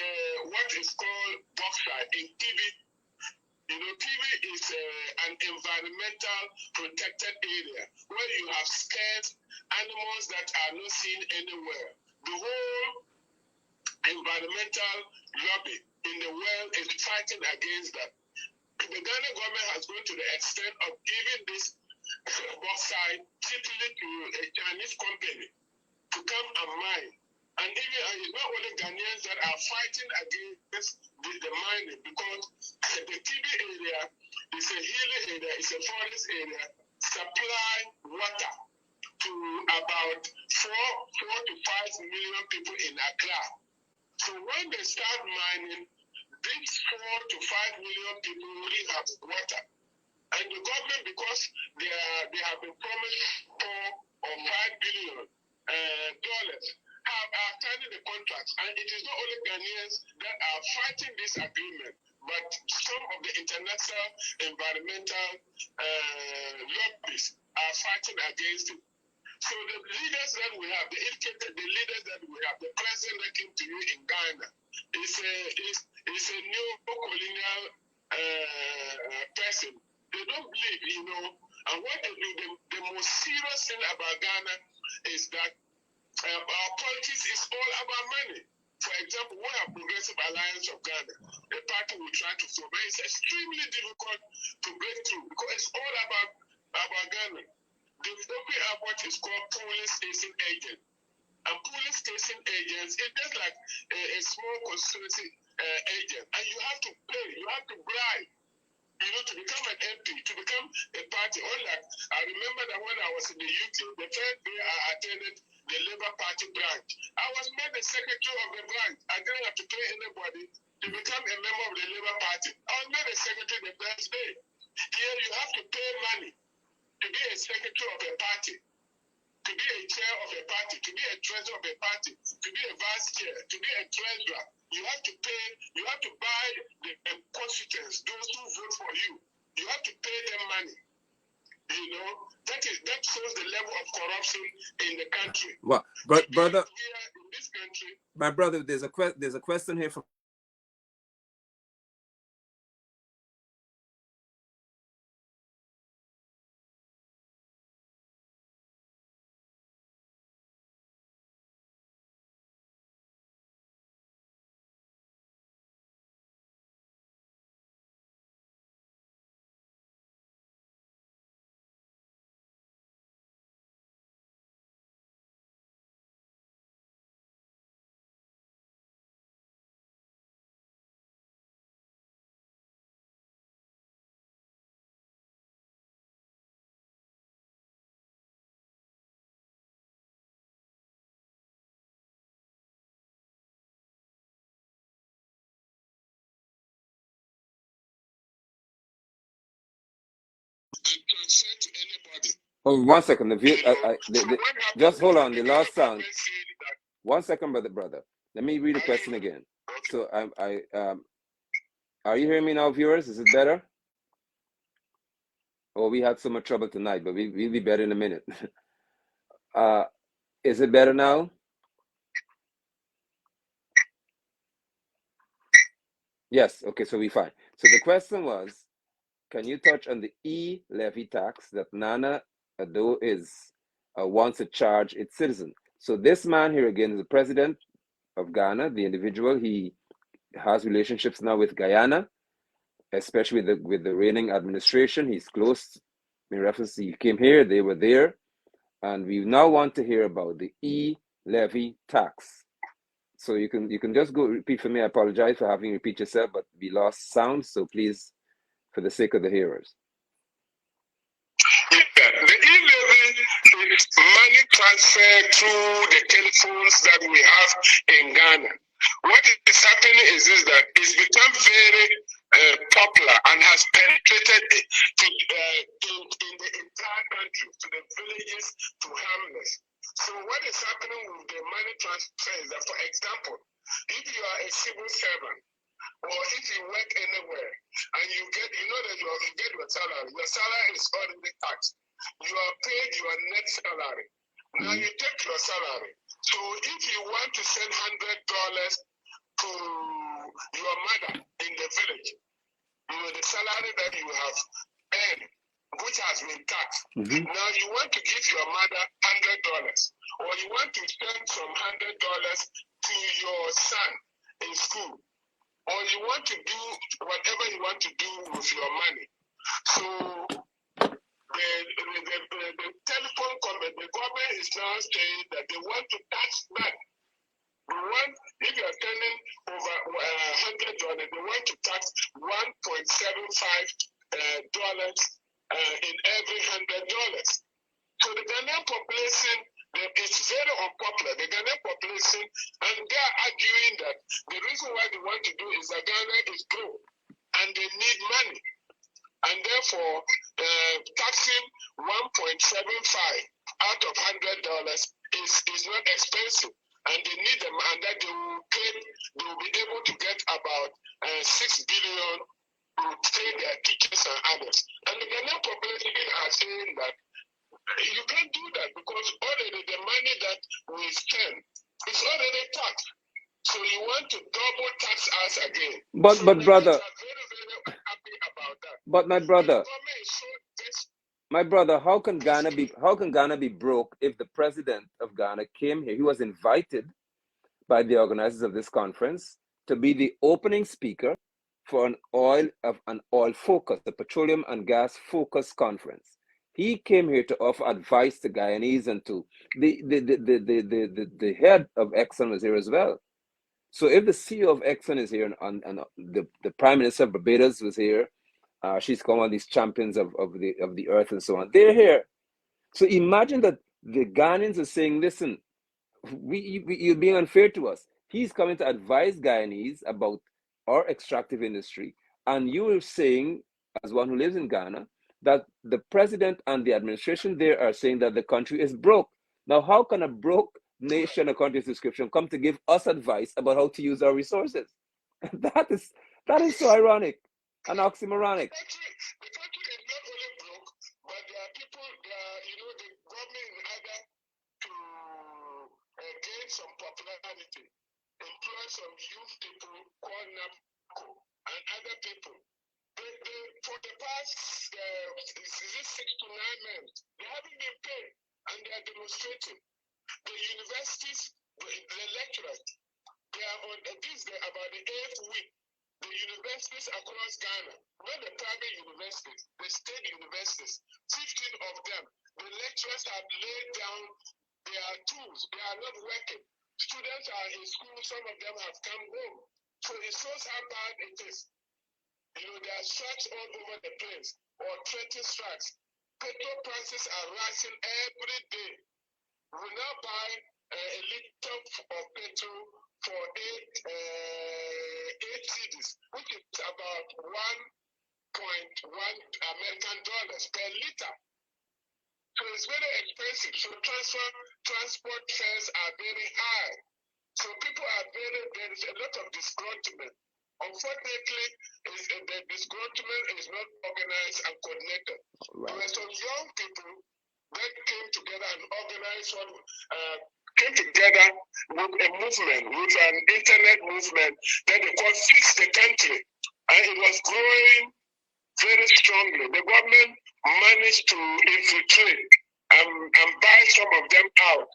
what is called bauxite in Kibi. You know, Kibi is an environmental protected area where you have scarce animals that are not seen anywhere. The whole environmental lobby in the world is fighting against that. The Ghana government has gone to the extent of giving this bauxite cheaply to a Chinese company to come and mine. And even it's not only Ghanaians that are fighting against the mining, because the Kibi area is a hilly area, it's a forest area, supply water to about 4 to 5 million people in Accra. So when they start mining, these 4 to 5 million people really have water. And the government, because they have been promised $4 or $5 billion dollars, are signing the contracts. And it is not only Ghanaians that are fighting this agreement, but some of the international environmental lobbies are fighting against it. So the leaders that we have, the leaders that we have, the president that came to you in Ghana is a neo-colonial person. They don't believe, you know, and what they do, the most serious thing about Ghana is that our politics is all about money. For example, we have Progressive Alliance of Ghana, a party we try to form, but it's extremely difficult to break through because it's all about Ghana. The Ethiopian airport is called polling station agent. And polling station agents, it's just like a small constituency agent. And you have to pay, you have to bribe, you know, to become an MP, to become a party. Unlike, I remember that when I was in the UK, the first day I attended the Labour Party branch, I was made the secretary of the branch. I didn't have to pay anybody to become a member of the Labour Party. I was made the secretary the first day. Here you have to pay money to be a secretary of a party, to be a chair of a party, to be a treasurer of a party, to be a vice chair, to be a treasurer. You have to pay, you have to buy the constituents, those who vote for you. You have to pay them money. You know, that shows the level of corruption in the country. Well, brother, here in this country, my brother, there's a question here from and transfer to anybody. Oh, 1 second. So Just hold on. The when last sound. government said that, 1 second, brother. Let me read the question again. okay. So Are you hearing me now, viewers? Is it better? Oh, we had so much trouble tonight, but we'll be better in a minute. Is it better now? Yes, okay, so we're fine. So the question was, can you touch on the levy tax that Nana Addo wants to charge its citizen? So this man here again is the president of Ghana, the individual. He has relationships now with Guyana, especially with the reigning administration. He's close in reference to he came here, they were there, and we now want to hear about the levy tax. So you can just go repeat for me. I apologize for having you repeat yourself, but we lost sound, so please, for the sake of the hearers. Yeah, the e-levy is money transfer through the telephones that we have in Ghana. What is happening is that it's become very popular and has penetrated in the entire country, to the villages, to hamlets. So what is happening with the money transfer is that, for example, if you are a civil servant, or if you work anywhere and you know that you get your salary is already taxed. You are paid your net salary. Now you take your salary. So if you want to send $100 to your mother in the village, the salary that you have earned, which has been taxed. Now you want to give your mother $100, or you want to send some $100 to your son in school, or you want to do whatever you want to do with your money. So the telephone company, the government is now saying that they want to tax that. If you are spending over $100, they want to tax $1.75 in every $100. So the Ghanaian population is very unpopular. The Ghanaian population, and they are arguing that the reason why they want to do is that Ghana is broke and they need money. And therefore, taxing 1.75 out of $100 is not expensive. And they need them, and that they will be able to get about 6 billion to pay their teachers and others. And the Ghanaian population are saying that you can't do that because already the money that we spend is already taxed. So you want to double tax us again. But brother, very, very happy about that. But my brother, how can Ghana be broke if the president of Ghana came here? He was invited by the organizers of this conference to be the opening speaker for an oil focus, the petroleum and gas focus conference. He came here to offer advice to Guyanese, and to the head of Exxon was here as well. So if the CEO of Exxon is here, and the Prime Minister of Barbados was here, she's called one of these champions of the earth and so on. They're here. So imagine that the Ghanaians are saying, listen, you're being unfair to us. He's coming to advise Guyanese about our extractive industry. And you are saying, as one who lives in Ghana, that the president and the administration there are saying that the country is broke. Now, how can a broke nation, according to description, come to give us advice about how to use our resources? That is so ironic and oxymoronic. The country is not only broke, but there are people, the government in order to gain some popularity, employ some youth people called NAPCO and other people. For the past 6 to 9 months, they haven't been paid and they are demonstrating. The universities, the lecturers, they are on about the 8th week. The universities across Ghana, not the private universities, the state universities, 15 of them, the lecturers have laid down their tools. They are not working. Students are in school, some of them have come home. So it shows how bad it is. There are strikes all over the place, or threatened strikes. Petrol prices are rising every day. We now buy a liter of petrol for 8 cedis, which is about 1.1 American dollars per liter. So it's very expensive. So transport fares are very high. So people are there is a lot of disgruntlement Unfortunately, the disgruntlement is not organized and coordinated. Right. There were some young people that came together and organized came together with a movement, with an internet movement that they called Fix the Country. And it was growing very strongly. The government managed to infiltrate and buy some of them out.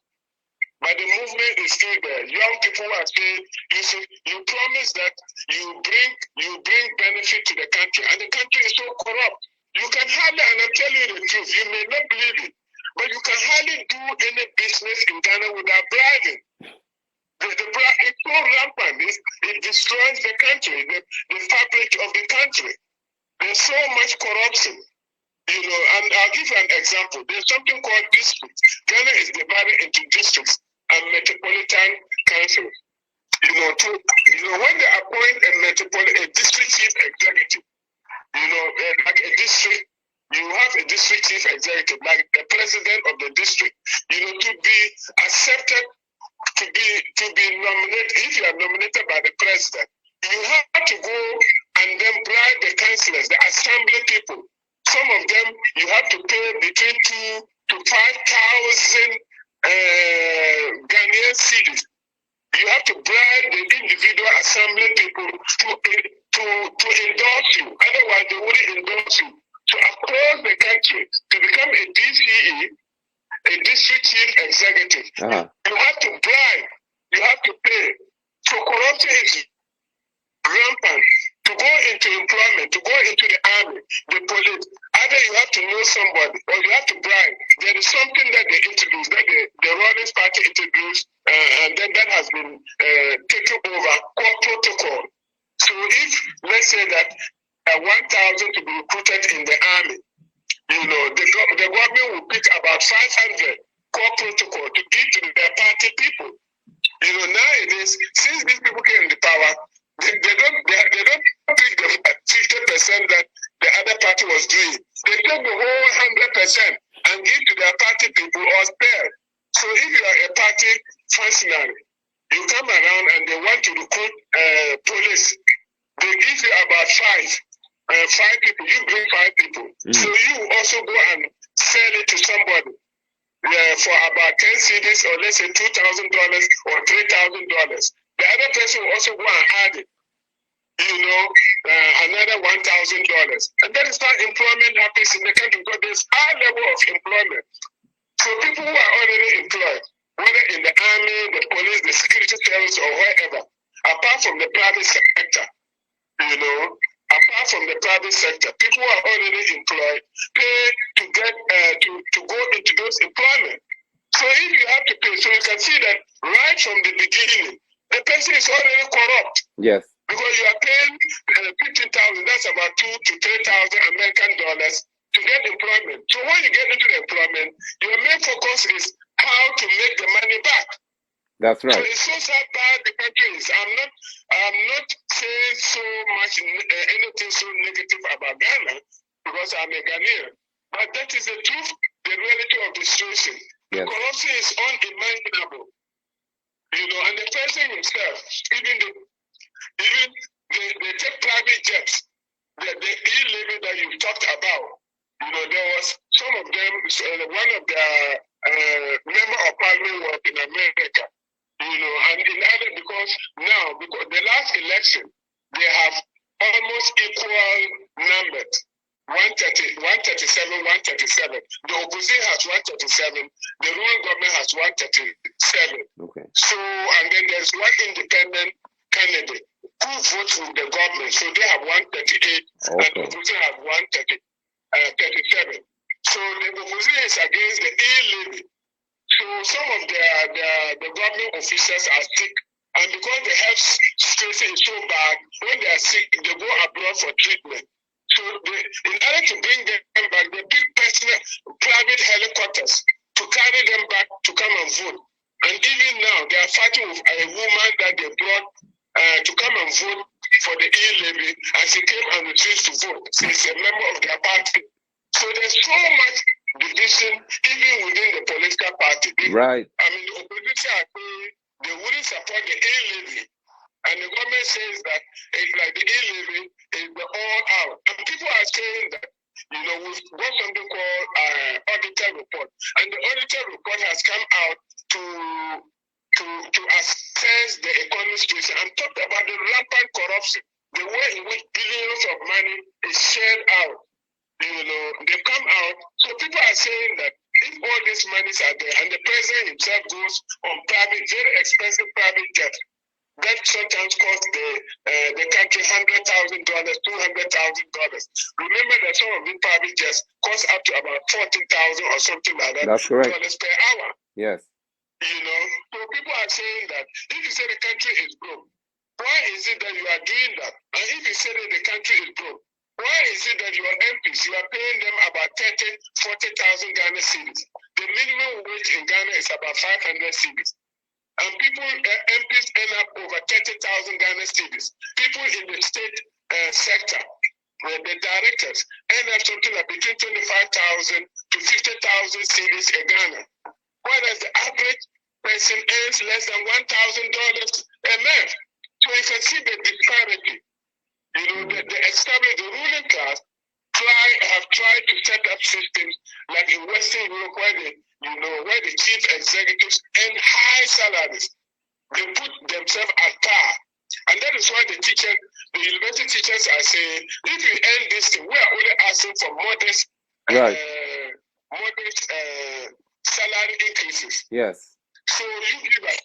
But the movement is still there. Young people are saying, you promise that you bring benefit to the country, and the country is so corrupt. You can hardly, and I'm telling you the truth, you may not believe it, but you can hardly do any business in Ghana without bribing. It's so rampant. It destroys the country, the fabric of the country. There's so much corruption. And I'll give you an example. There's something called districts. Ghana is divided into districts and metropolitan councils. When they appoint a district chief executive, like a district, you have a district chief executive, like the president of the district, to be accepted, to be nominated. If you are nominated by the president, you have to go and then bribe the councillors, the assembly people. Some of them you have to pay between 2,000 to 5,000 Ghanaian cedis. You have to bribe the individual assembly people to endorse you. Otherwise, they wouldn't endorse you. So across the country, to become a DCE, a district chief executive, you have to bribe. You have to pay. So corruption is rampant. To go into employment, to go into the army, the police, either you have to know somebody or you have to bribe. There is something that they introduced, that the Rawlings Party introduced, and then that has been taken over, called protocol. So if, let's say that 1,000 to be recruited in the army, the government will pick about 500 core protocol to give to their party people. Nowadays, since these people came in the power, they don't pick the 50% that the other party was doing. They take the whole 100% and give to their party people or spare. So if you are a party functionary, you come around and they want to recruit police. They give you about five people. You bring 5 people. So you also go and sell it to somebody for about 10 cedis, or let's say $2,000 or $3,000. The other person will also go and add it, another $1,000. And that is how employment happens in the country, because there's a high level of employment. So people who are already employed, whether in the army, the police, the security service, or wherever, apart from the private sector, people who are already employed pay to get to go into those employment. So if you have to pay, so you can see that right from the beginning, the person is already corrupt. Yes. Because you are paying 15,000, that's about $2,000 to $3,000 American dollars to get employment. So when you get into the employment, your main focus is how to make the money back. That's right. So it's so sad bad the country is. I'm not saying so much anything so negative about Ghana because I'm a Ghanaian, but that is the truth, the reality of the situation. Yes. Corruption is unimaginable. And the person himself, even they take private jets, the e-living that you've talked about. There was some of them, one of the member of parliament was in America, and in other, because the last election, they have almost equal numbers. 137, 137. The opposition has 137. The ruling government has 137. Okay. So, and then there's one independent candidate who votes with the government. So they have 138, and the opposition have 137. So the opposition is against the e-levy. So some of the government officials are sick, and because the health situation is so bad, when they are sick, they go abroad for treatment. So in order to bring them back, they pick personal private helicopters to carry them back to come and vote. And even now, they are fighting with a woman that they brought to come and vote for the e-levy, and she came and refused to vote. She's a member of their party. So there's so much division even within the political party. Right. I mean, the opposition are saying they wouldn't support the e-levy And the government says that it's like the e-living is the all out. And people are saying that, we've got something called auditor report. And the auditor report has come out to assess the economic situation and talked about the rampant corruption, the way in which billions of money is shared out. They come out. So people are saying that if all these monies are there and the president himself goes on very expensive private jet, that sometimes costs the country $100,000, $200,000. Remember that some of these private jets cost up to about 14,000 or something like that. That's correct. Dollars per hour. Yes. So people are saying that if you say the country is broke, why is it that you are doing that? And if you say that the country is broke, why is it that your MPs, you are paying them about 30,000, 40,000 Ghana cedis? The minimum wage in Ghana is about 500 cedis. And people, MPs end up over 30,000 Ghana cedis. People in the state sector, the directors, end up something like between 25,000 to 50,000 cedis in Ghana. Whereas the average person earns less than $1,000 a month. So you can see the disparity. The ruling class have tried to set up systems like in Western Europe where the chief executives earn high salaries. They put themselves at par. And that is why the university teachers are saying, if you earn this thing, we are only asking for modest salary increases. Yes. So you are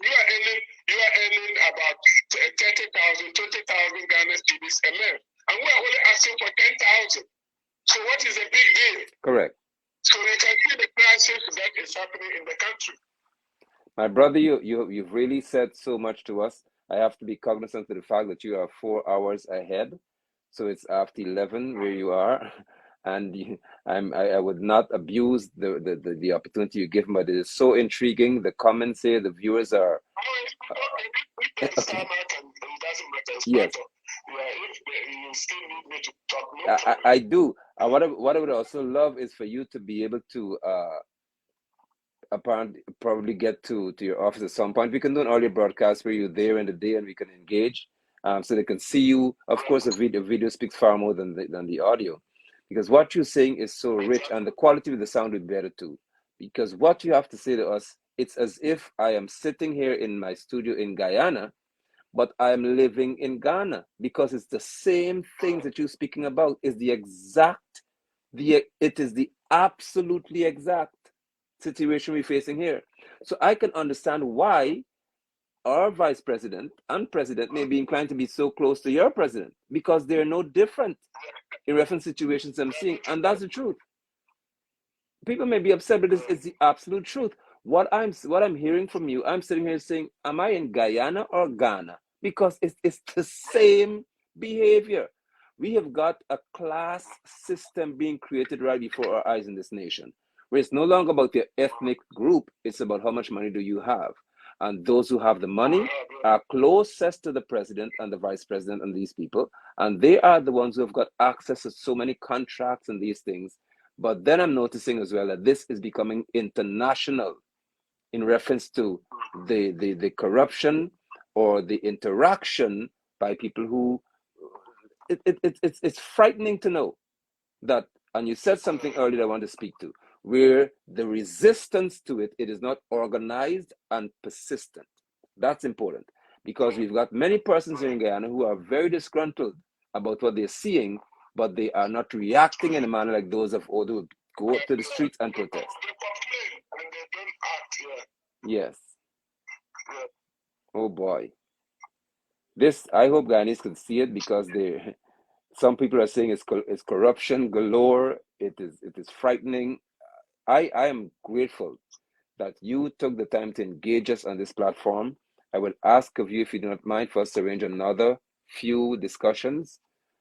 earning about 30,000, 20,000 Ghana cedis a month, and we are only asking for 10,000. So what is a big deal? Correct. So you can see the crisis that is happening in the country. My brother, you've really said so much to us. I have to be cognizant of the fact that you are 4 hours ahead, so it's after 11 where you are. And I would not abuse the opportunity you give me, but it is so intriguing. The comments here, the viewers are. Okay. Yes. I do. What I would also love is for you to be able to probably get to your office at some point. We can do an earlier broadcast where you're there in the day and we can engage, so they can see you. Of course, the video speaks far more than the audio. Because what you're saying is so rich, and the quality of the sound would be better too. Because what you have to say to us, it's as if I am sitting here in my studio in Guyana, but I'm living in Ghana, because it's the same things that you're speaking about. Is it is the absolutely exact situation we're facing here. So I can understand why our vice president and president may be inclined to be so close to your president, because they're no different in reference situations I'm seeing, and that's the truth. People may be upset, but it's the absolute truth. What I'm hearing from you, I'm sitting here saying, am I in Guyana or Ghana? Because it's the same behavior. We have got a class system being created right before our eyes in this nation, where it's no longer about your ethnic group, it's about how much money do you have. And those who have the money are closest to the president and the vice president and these people. And they are the ones who have got access to so many contracts and these things. But then I'm noticing as well that this is becoming international in reference to the corruption or the interaction by people who, it's frightening to know that, and you said something earlier I want to speak to, where the resistance to it is not organized and persistent. That's important, because we've got many persons here in Guyana who are very disgruntled about what they're seeing, but they are not reacting in a manner like those of Odo who go up to the streets and protest. Yes. Oh boy. This, I hope Guyanese can see it, because some people are saying it's corruption galore. It is frightening. I am grateful that you took the time to engage us on this platform. I will ask of you, if you do not mind, for us to arrange another few discussions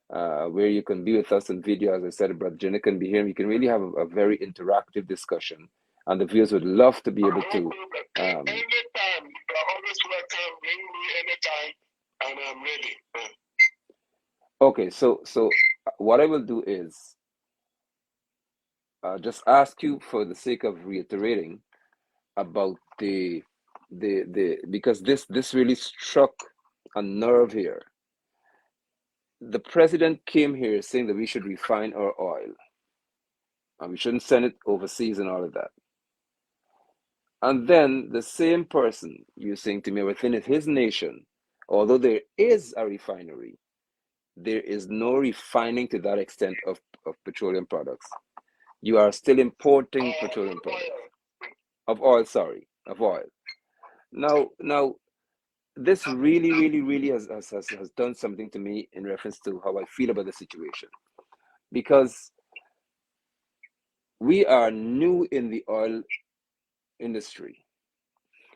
where you can be with us in video. As I said, Brother Jenna can be here, and we can really have a very interactive discussion. And the viewers would love to be able to. Anytime, you are always welcome. Bring me anytime, and I'm ready. Okay, so what I will do is just ask you, for the sake of reiterating, about the because this really struck a nerve here. The president came here saying that we should refine our oil and we shouldn't send it overseas and all of that. And then the same person you're saying to me within his nation, although there is a refinery, there is no refining to that extent of petroleum products. You are still importing petroleum products. Of oil, sorry, of oil. Now, this really has done something to me in reference to how I feel about the situation. Because we are new in the oil industry.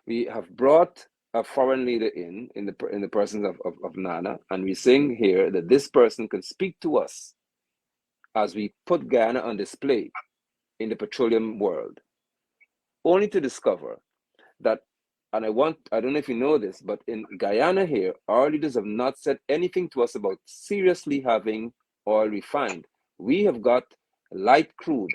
We have brought a foreign leader in the person of Nana, and we're saying here that this person can speak to us as we put Ghana on display in the petroleum world, only to discover that, and I don't know if you know this, but in Guyana here, our leaders have not said anything to us about seriously having oil refined. We have got light crude,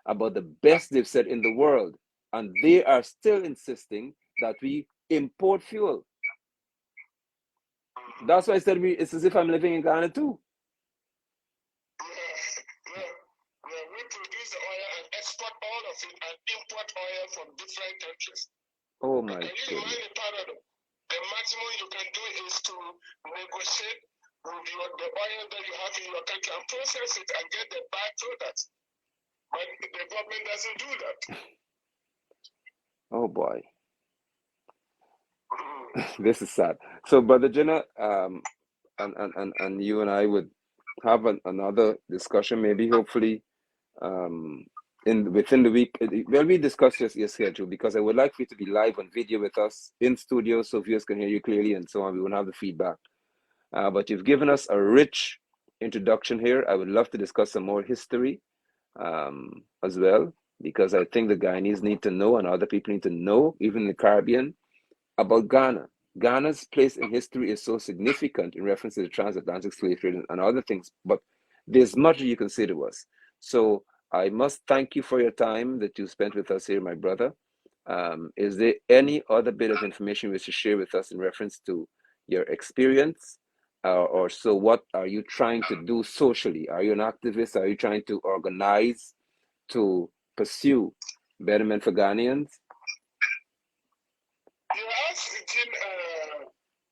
about the best they've said in the world, and they are still insisting that we import fuel. That's why I said it's as if I'm living in Ghana too. We produce the oil and export all of it and import oil from different countries. Oh my goodness. Can you imagine the paradox? The maximum you can do is to negotiate with the oil that you have in your country and process it and get the byproducts. But the government doesn't do that. Oh boy. This is sad. So, Brother Jenna, and you and I would have another discussion, maybe hopefully within the week. Well, we discuss your schedule, because I would like for you to be live on video with us in studio so viewers can hear you clearly and so on. We won't have the feedback. But you've given us a rich introduction here. I would love to discuss some more history as well, because I think the Guyanese need to know, and other people need to know, even in the Caribbean, about Ghana. Ghana's place in history is so significant in reference to the transatlantic slave trade and other things, but there's much you can say to us. So I must thank you for your time that you spent with us here, my brother. Is there any other bit of information you wish to share with us in reference to your experience? Or so what are you trying to do socially? Are you an activist? Are you trying to organize to pursue betterment for Ghanaians? You asked Jim,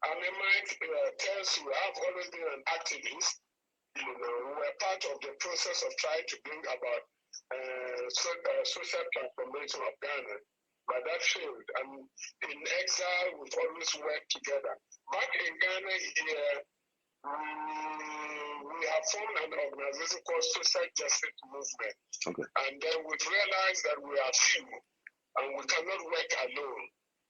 Mike tells you I've always been an activist. We're part of the process of trying to bring about social transformation of Ghana. But that failed. And in exile, we've always worked together. Back in Ghana here, we have formed an organization called Social Justice Movement. Okay. And then we've realized that we are few and we cannot work alone.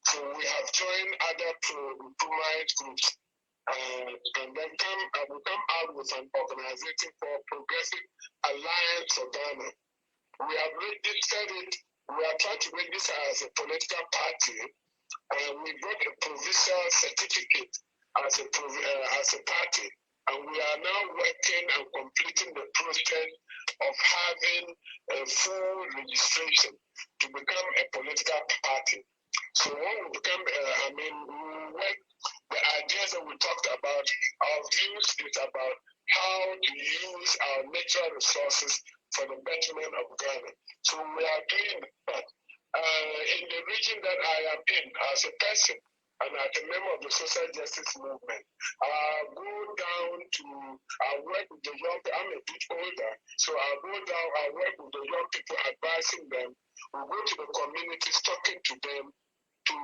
So we have joined other pro-migrant groups and then we come out with an organization called Progressive Alliance for Ghana. We have registered it. We are trying to register as a political party, and we got a provisional certificate as a party, and we are now working and completing the process of having a full registration to become a political party. So when we become, the ideas that we talked about, our views is about how to use our natural resources for the betterment of Ghana. So we are doing that. In the region that I am in, as a person and as a member of the social justice movement, I work with the young people. I'm a bit older, so I go down, I work with the young people, advising them. We go to the communities, talking to them, to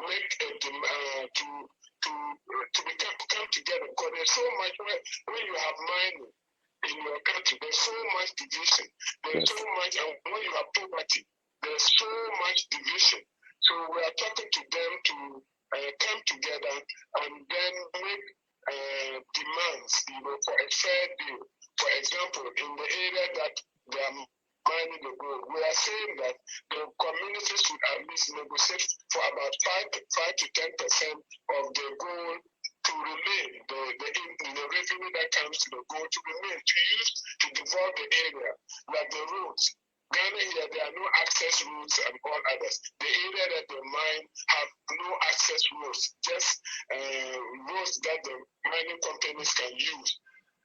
make a demand, to come together, because there's so much when you have mining in your country, there's so much division, there's so much, and when you have poverty, there's so much division. So we are talking to them to come together and then make demands, for a fair deal. For example, in the area that they are mining the gold, we are saying that the communities should at least negotiate for about 5 to 10% of the gold to remain, the revenue that comes to the gold to remain, to use to develop the area, like the roads. Ghana here, there are no access roads and all others. The area that they mine have no access roads, just roads that the mining companies can use,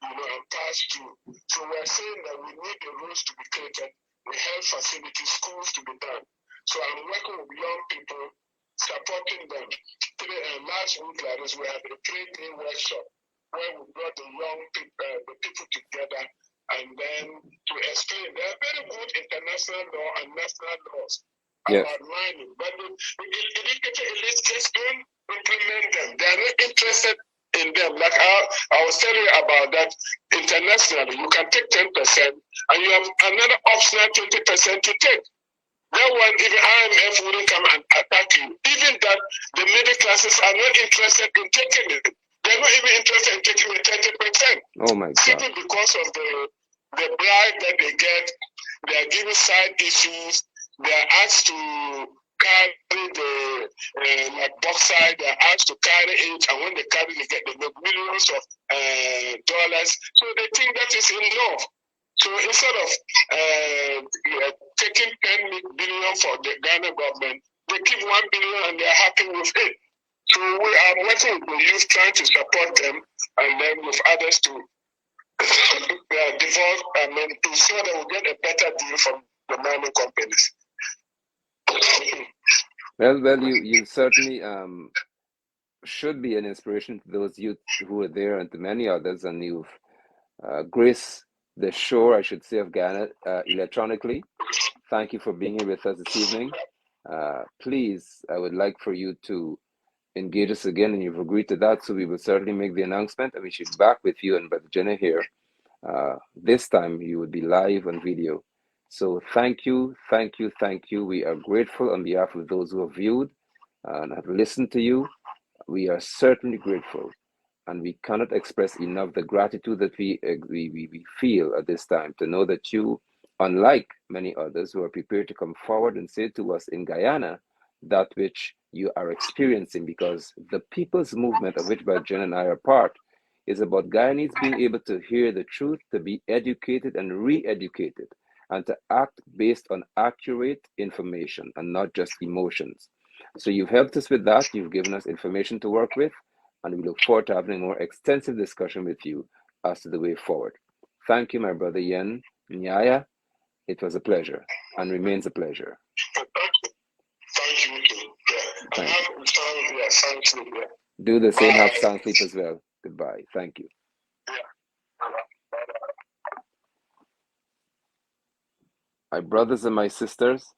and pass through. So we're saying that we need the roads to be created, the health facilities, schools to be done. So I'm working with young people, supporting them. Last week, like this, we had a 3-day workshop where we brought the young people, the people together, and then to explain. There are very good international law and national laws about mining, but the educated elites just don't implement them. They are not interested in them. Like I was telling you about that internationally, you can take 10% and you have another optional 20% to take. That one, even IMF wouldn't come and attack you. Even that, the middle classes are not interested in taking it. They're not even interested in taking the 30%. Oh my God. Simply because of the bribe that they get, they are given side issues, they are asked to carry the like bauxite, they are asked to carry it, and when they carry it, they make millions of dollars. So they think that is enough. So instead of taking 10 billion for the Ghana government, they keep 1 billion and they're happy with it. So we are working with the youth, trying to support them, and then with others to develop, to so that we get a better deal from the mining companies. Well, you certainly should be an inspiration to those youth who are there and to many others, and you've graced the shore, I should say, of Ghana electronically. Thank you for being here with us this evening. Please, I would like for you to engage us again, and you've agreed to that, so we will certainly make the announcement, and we should be back with you and Brother Jenna here. This time you would be live on video. So thank you. We are grateful on behalf of those who have viewed and have listened to you. We are certainly grateful, and we cannot express enough the gratitude that we feel at this time to know that you, unlike many others who are prepared to come forward and say to us in Guyana that which you are experiencing, because the people's movement of which Brother Jen and I are part is about Guyanese being able to hear the truth, to be educated and re-educated, and to act based on accurate information and not just emotions. So you've helped us with that. You've given us information to work with, and we look forward to having a more extensive discussion with you as to the way forward. Thank you, my brother Yen Nyeya. It was a pleasure and remains a pleasure. Thank you. Thank you. Do the same. Have sound sleep as well. Goodbye. Thank you. My brothers and my sisters,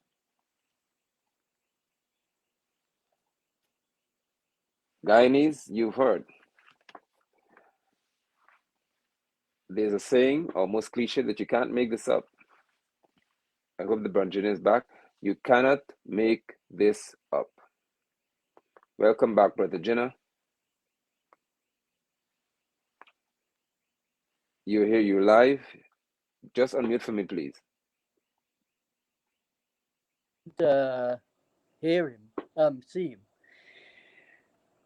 Guyanese, you've heard. There's a saying, almost cliche, that you can't make this up. I hope the Branjin is back. You cannot make this up. Welcome back, Brother Jinnah. You're here, you're live. Just unmute for me, please. Hear him, see him.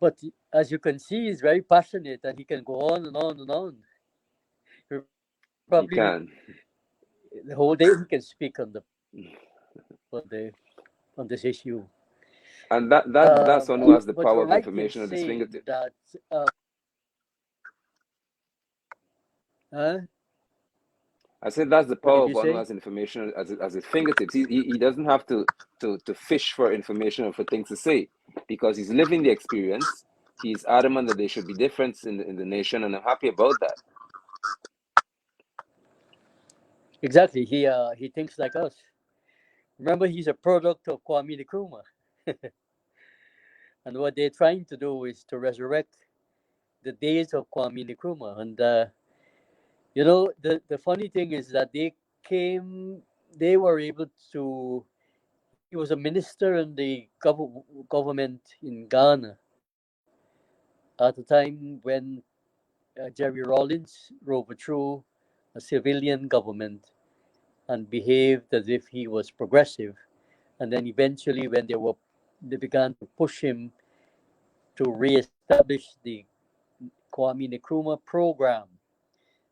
But as you can see, he's very passionate, and he can go on and on and on. Probably He can. The whole day he can speak on this issue. And that's one who has the power of information at his fingertips. I said that's the power of one who has information as his fingertips. He doesn't have to fish for information or for things to say, because he's living the experience. He's adamant that there should be difference in the nation, and I'm happy about that. Exactly. He thinks like us. Remember, he's a product of Kwame Nkrumah. And what they're trying to do is to resurrect the days of Kwame Nkrumah. And the funny thing is that they were able to. He was a minister in the government in Ghana at a time when Jerry Rawlings overthrew a civilian government and behaved as if he was progressive. And then eventually, when they began to push him to reestablish the Kwame Nkrumah program,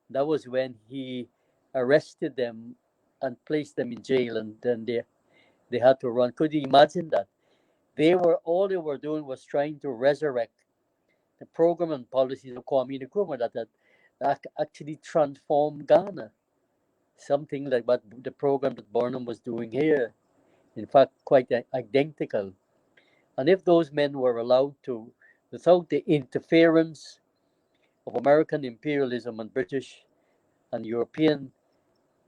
that was when he arrested them and placed them in jail, and then they had to run. Could you imagine that? All they were doing was trying to resurrect the program and policies of Kwame Nkrumah that actually transformed Ghana. Something like what the program that Burnham was doing here. In fact, quite identical. And if those men were allowed to, without the interference of American imperialism and British and European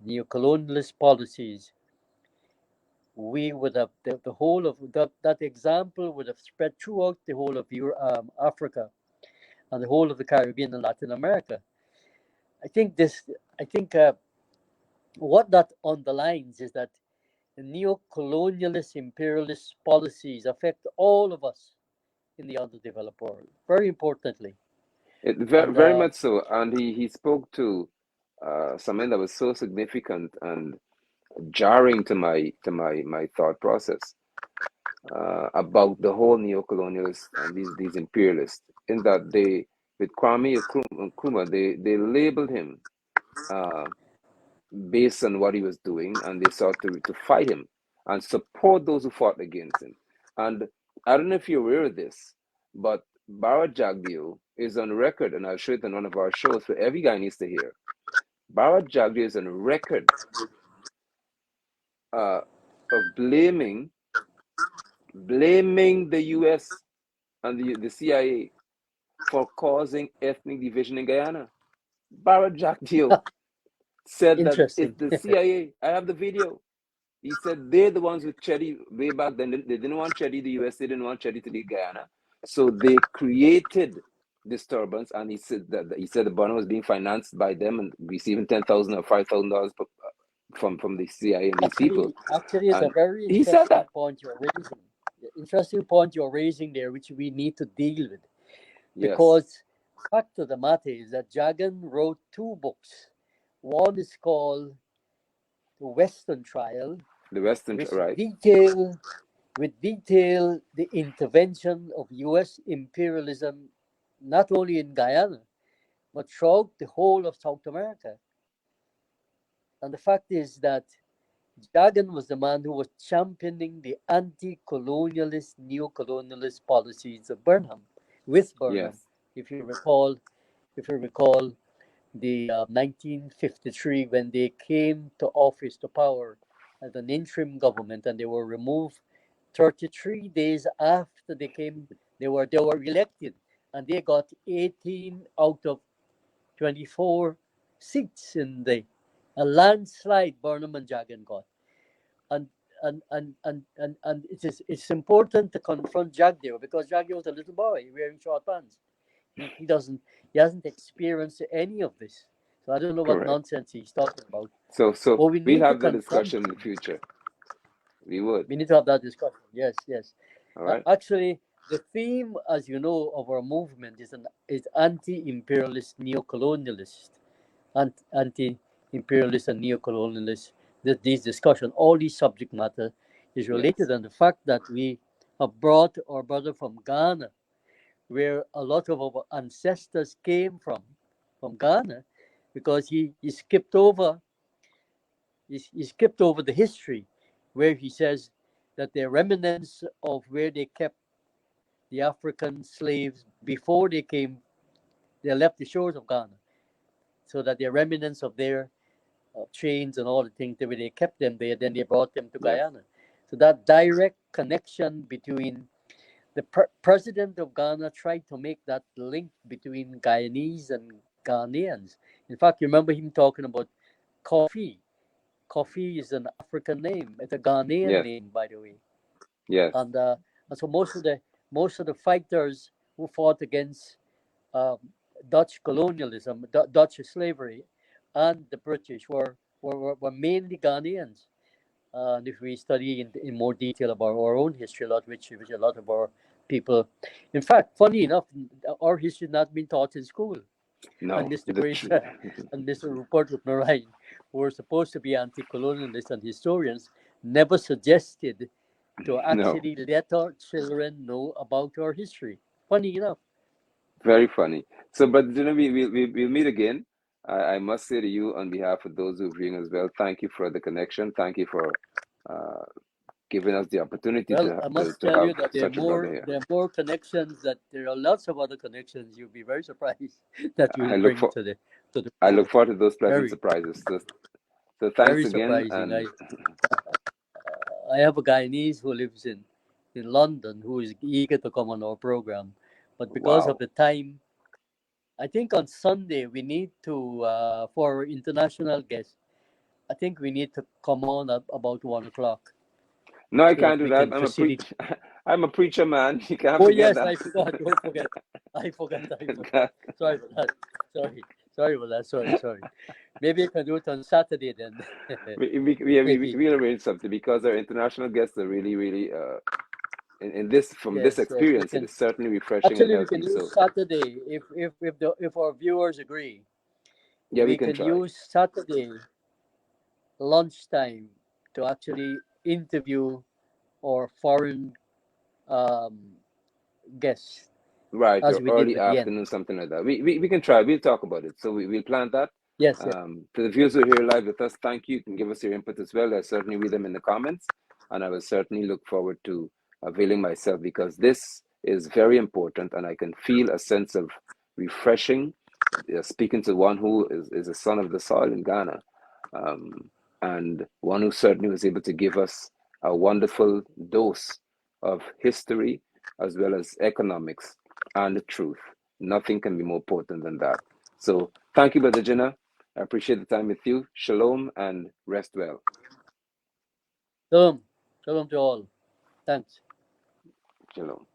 neocolonialist policies, we would have the whole of that example would have spread throughout the whole of Africa and the whole of the Caribbean and Latin America. I think what that underlines is that the neo-colonialist imperialist policies affect all of us in the underdeveloped world, very importantly. Very much so. And he spoke to something that was so significant and jarring to my thought process about the whole neo-colonialists and these imperialists, in that they, with Kwame Nkrumah, they labeled him based on what he was doing, and they sought to fight him and support those who fought against him. And I don't know if you're aware of this, but Bara Jagdeo is on record, and I'll show it on one of our shows for every guy needs to hear. Bara Jagdeo is on record of blaming the US and the CIA for causing ethnic division in Guyana. Bara Jagdeo said that it's the CIA. I have the video. He said they're the ones with Chetty way back then. They didn't want Chetty the US. They didn't want Chetty to lead Guyana. So they created disturbance, and he said the Bonner was being financed by them and receiving $10,000 or $5,000 from the CIA and these people. Actually, it's a very interesting point you're raising. Interesting point you're raising there, which we need to deal with. Yes. Because the fact of the matter is that Jagan wrote 2 books. One is called The Western Trial. The Western Trial, right. Detail the intervention of US imperialism, not only in Guyana, but throughout the whole of South America. And the fact is that Jagan was the man who was championing the anti-colonialist, neo-colonialist policies of Burnham, with Burnham. Yes. If you recall the 1953, when they came to office, to power as an interim government, and they were removed 33 days after they were elected, and they got 18 out of 24 seats in a landslide Burnham and Jagan got. And it's important to confront Jagdeo, because Jagdeo was a little boy wearing short pants. He hasn't experienced any of this. So I don't know what nonsense he's talking about. So we'll have the discussion in the future. We need to have that discussion. Yes. All right. Actually, the theme, as you know, of our movement is anti-imperialist, neo-colonialist, anti-imperialist and neo-colonialist. This discussion, all these subject matter is related, and the fact that we have brought our brother from Ghana, where a lot of our ancestors came from Ghana, because he skipped over the history, where he says that the remnants of where they kept the African slaves before they left the shores of Ghana, so that the remnants of their chains and all the things, where they kept them there, then they brought them to Guyana. So that direct connection between the president of Ghana tried to make that link between Guyanese and Ghanaians. In fact, you remember him talking about coffee. Coffee is an African name. It's a Ghanaian name, by the way. Yes. And so most of the fighters who fought against Dutch colonialism, Dutch slavery, and the British were mainly Ghanaians. And if we study in more detail about our own history, which a lot of our people, in fact, funny enough, our history has not been taught in school. No, and Mr. Grace and Mr. Rupert Ryan, who were supposed to be anti-colonialists and historians, never suggested to actually let our children know about our history. Funny enough. Very funny. So, but we'll meet again. I must say to you, on behalf of those who've viewing as well, thank you for the connection. Thank you for giving us the opportunity Well, I must to tell have you that such a brother here. there are more connections. That there are lots of other connections. You'll be very surprised that you I will look bring for to the I look program. forward to those pleasant Very, surprises. So thanks very again, surprising. and I have a Guyanese who lives in London who is eager to come on our program, but because of wow. the time, I think on Sunday we need to for international guests. I think we need to come on at about 1 o'clock No, I so that can't do we that. can I'm a facilitate. preach. I'm a preacher, man. You can't Oh forget yes, that. I forgot. Don't forget. I forgot. I forgot. Sorry for that. Sorry. Sorry for that. Sorry. Sorry. Maybe I can do it on Saturday then. Maybe. We'll arrange something because our international guests are really, really in this from this Yes. Yes. We experience. It can. is certainly refreshing and Actually, we can healthy. use So Saturday if our viewers agree. yeah, we We can can try. use Saturday lunchtime to actually interview our foreign um, guests Right, as or we did early with Yen. afternoon, something like that. We can try. We'll talk about it. So we'll plan that. Yes. Yes. To the viewers who are here live with us, thank you. You can give us your input as well. I'll certainly read them in the comments, and I will certainly look forward to availing myself because this is very important, and I can feel a sense of refreshing speaking to one who is a son of the soil in Ghana, um, and one who certainly was able to give us a wonderful dose of history as well as economics and the truth. Nothing can be more potent than that. So thank you, Brother Jinnah. I appreciate the time with you. Shalom and rest well. Shalom. Shalom to all. Thanks. Shalom.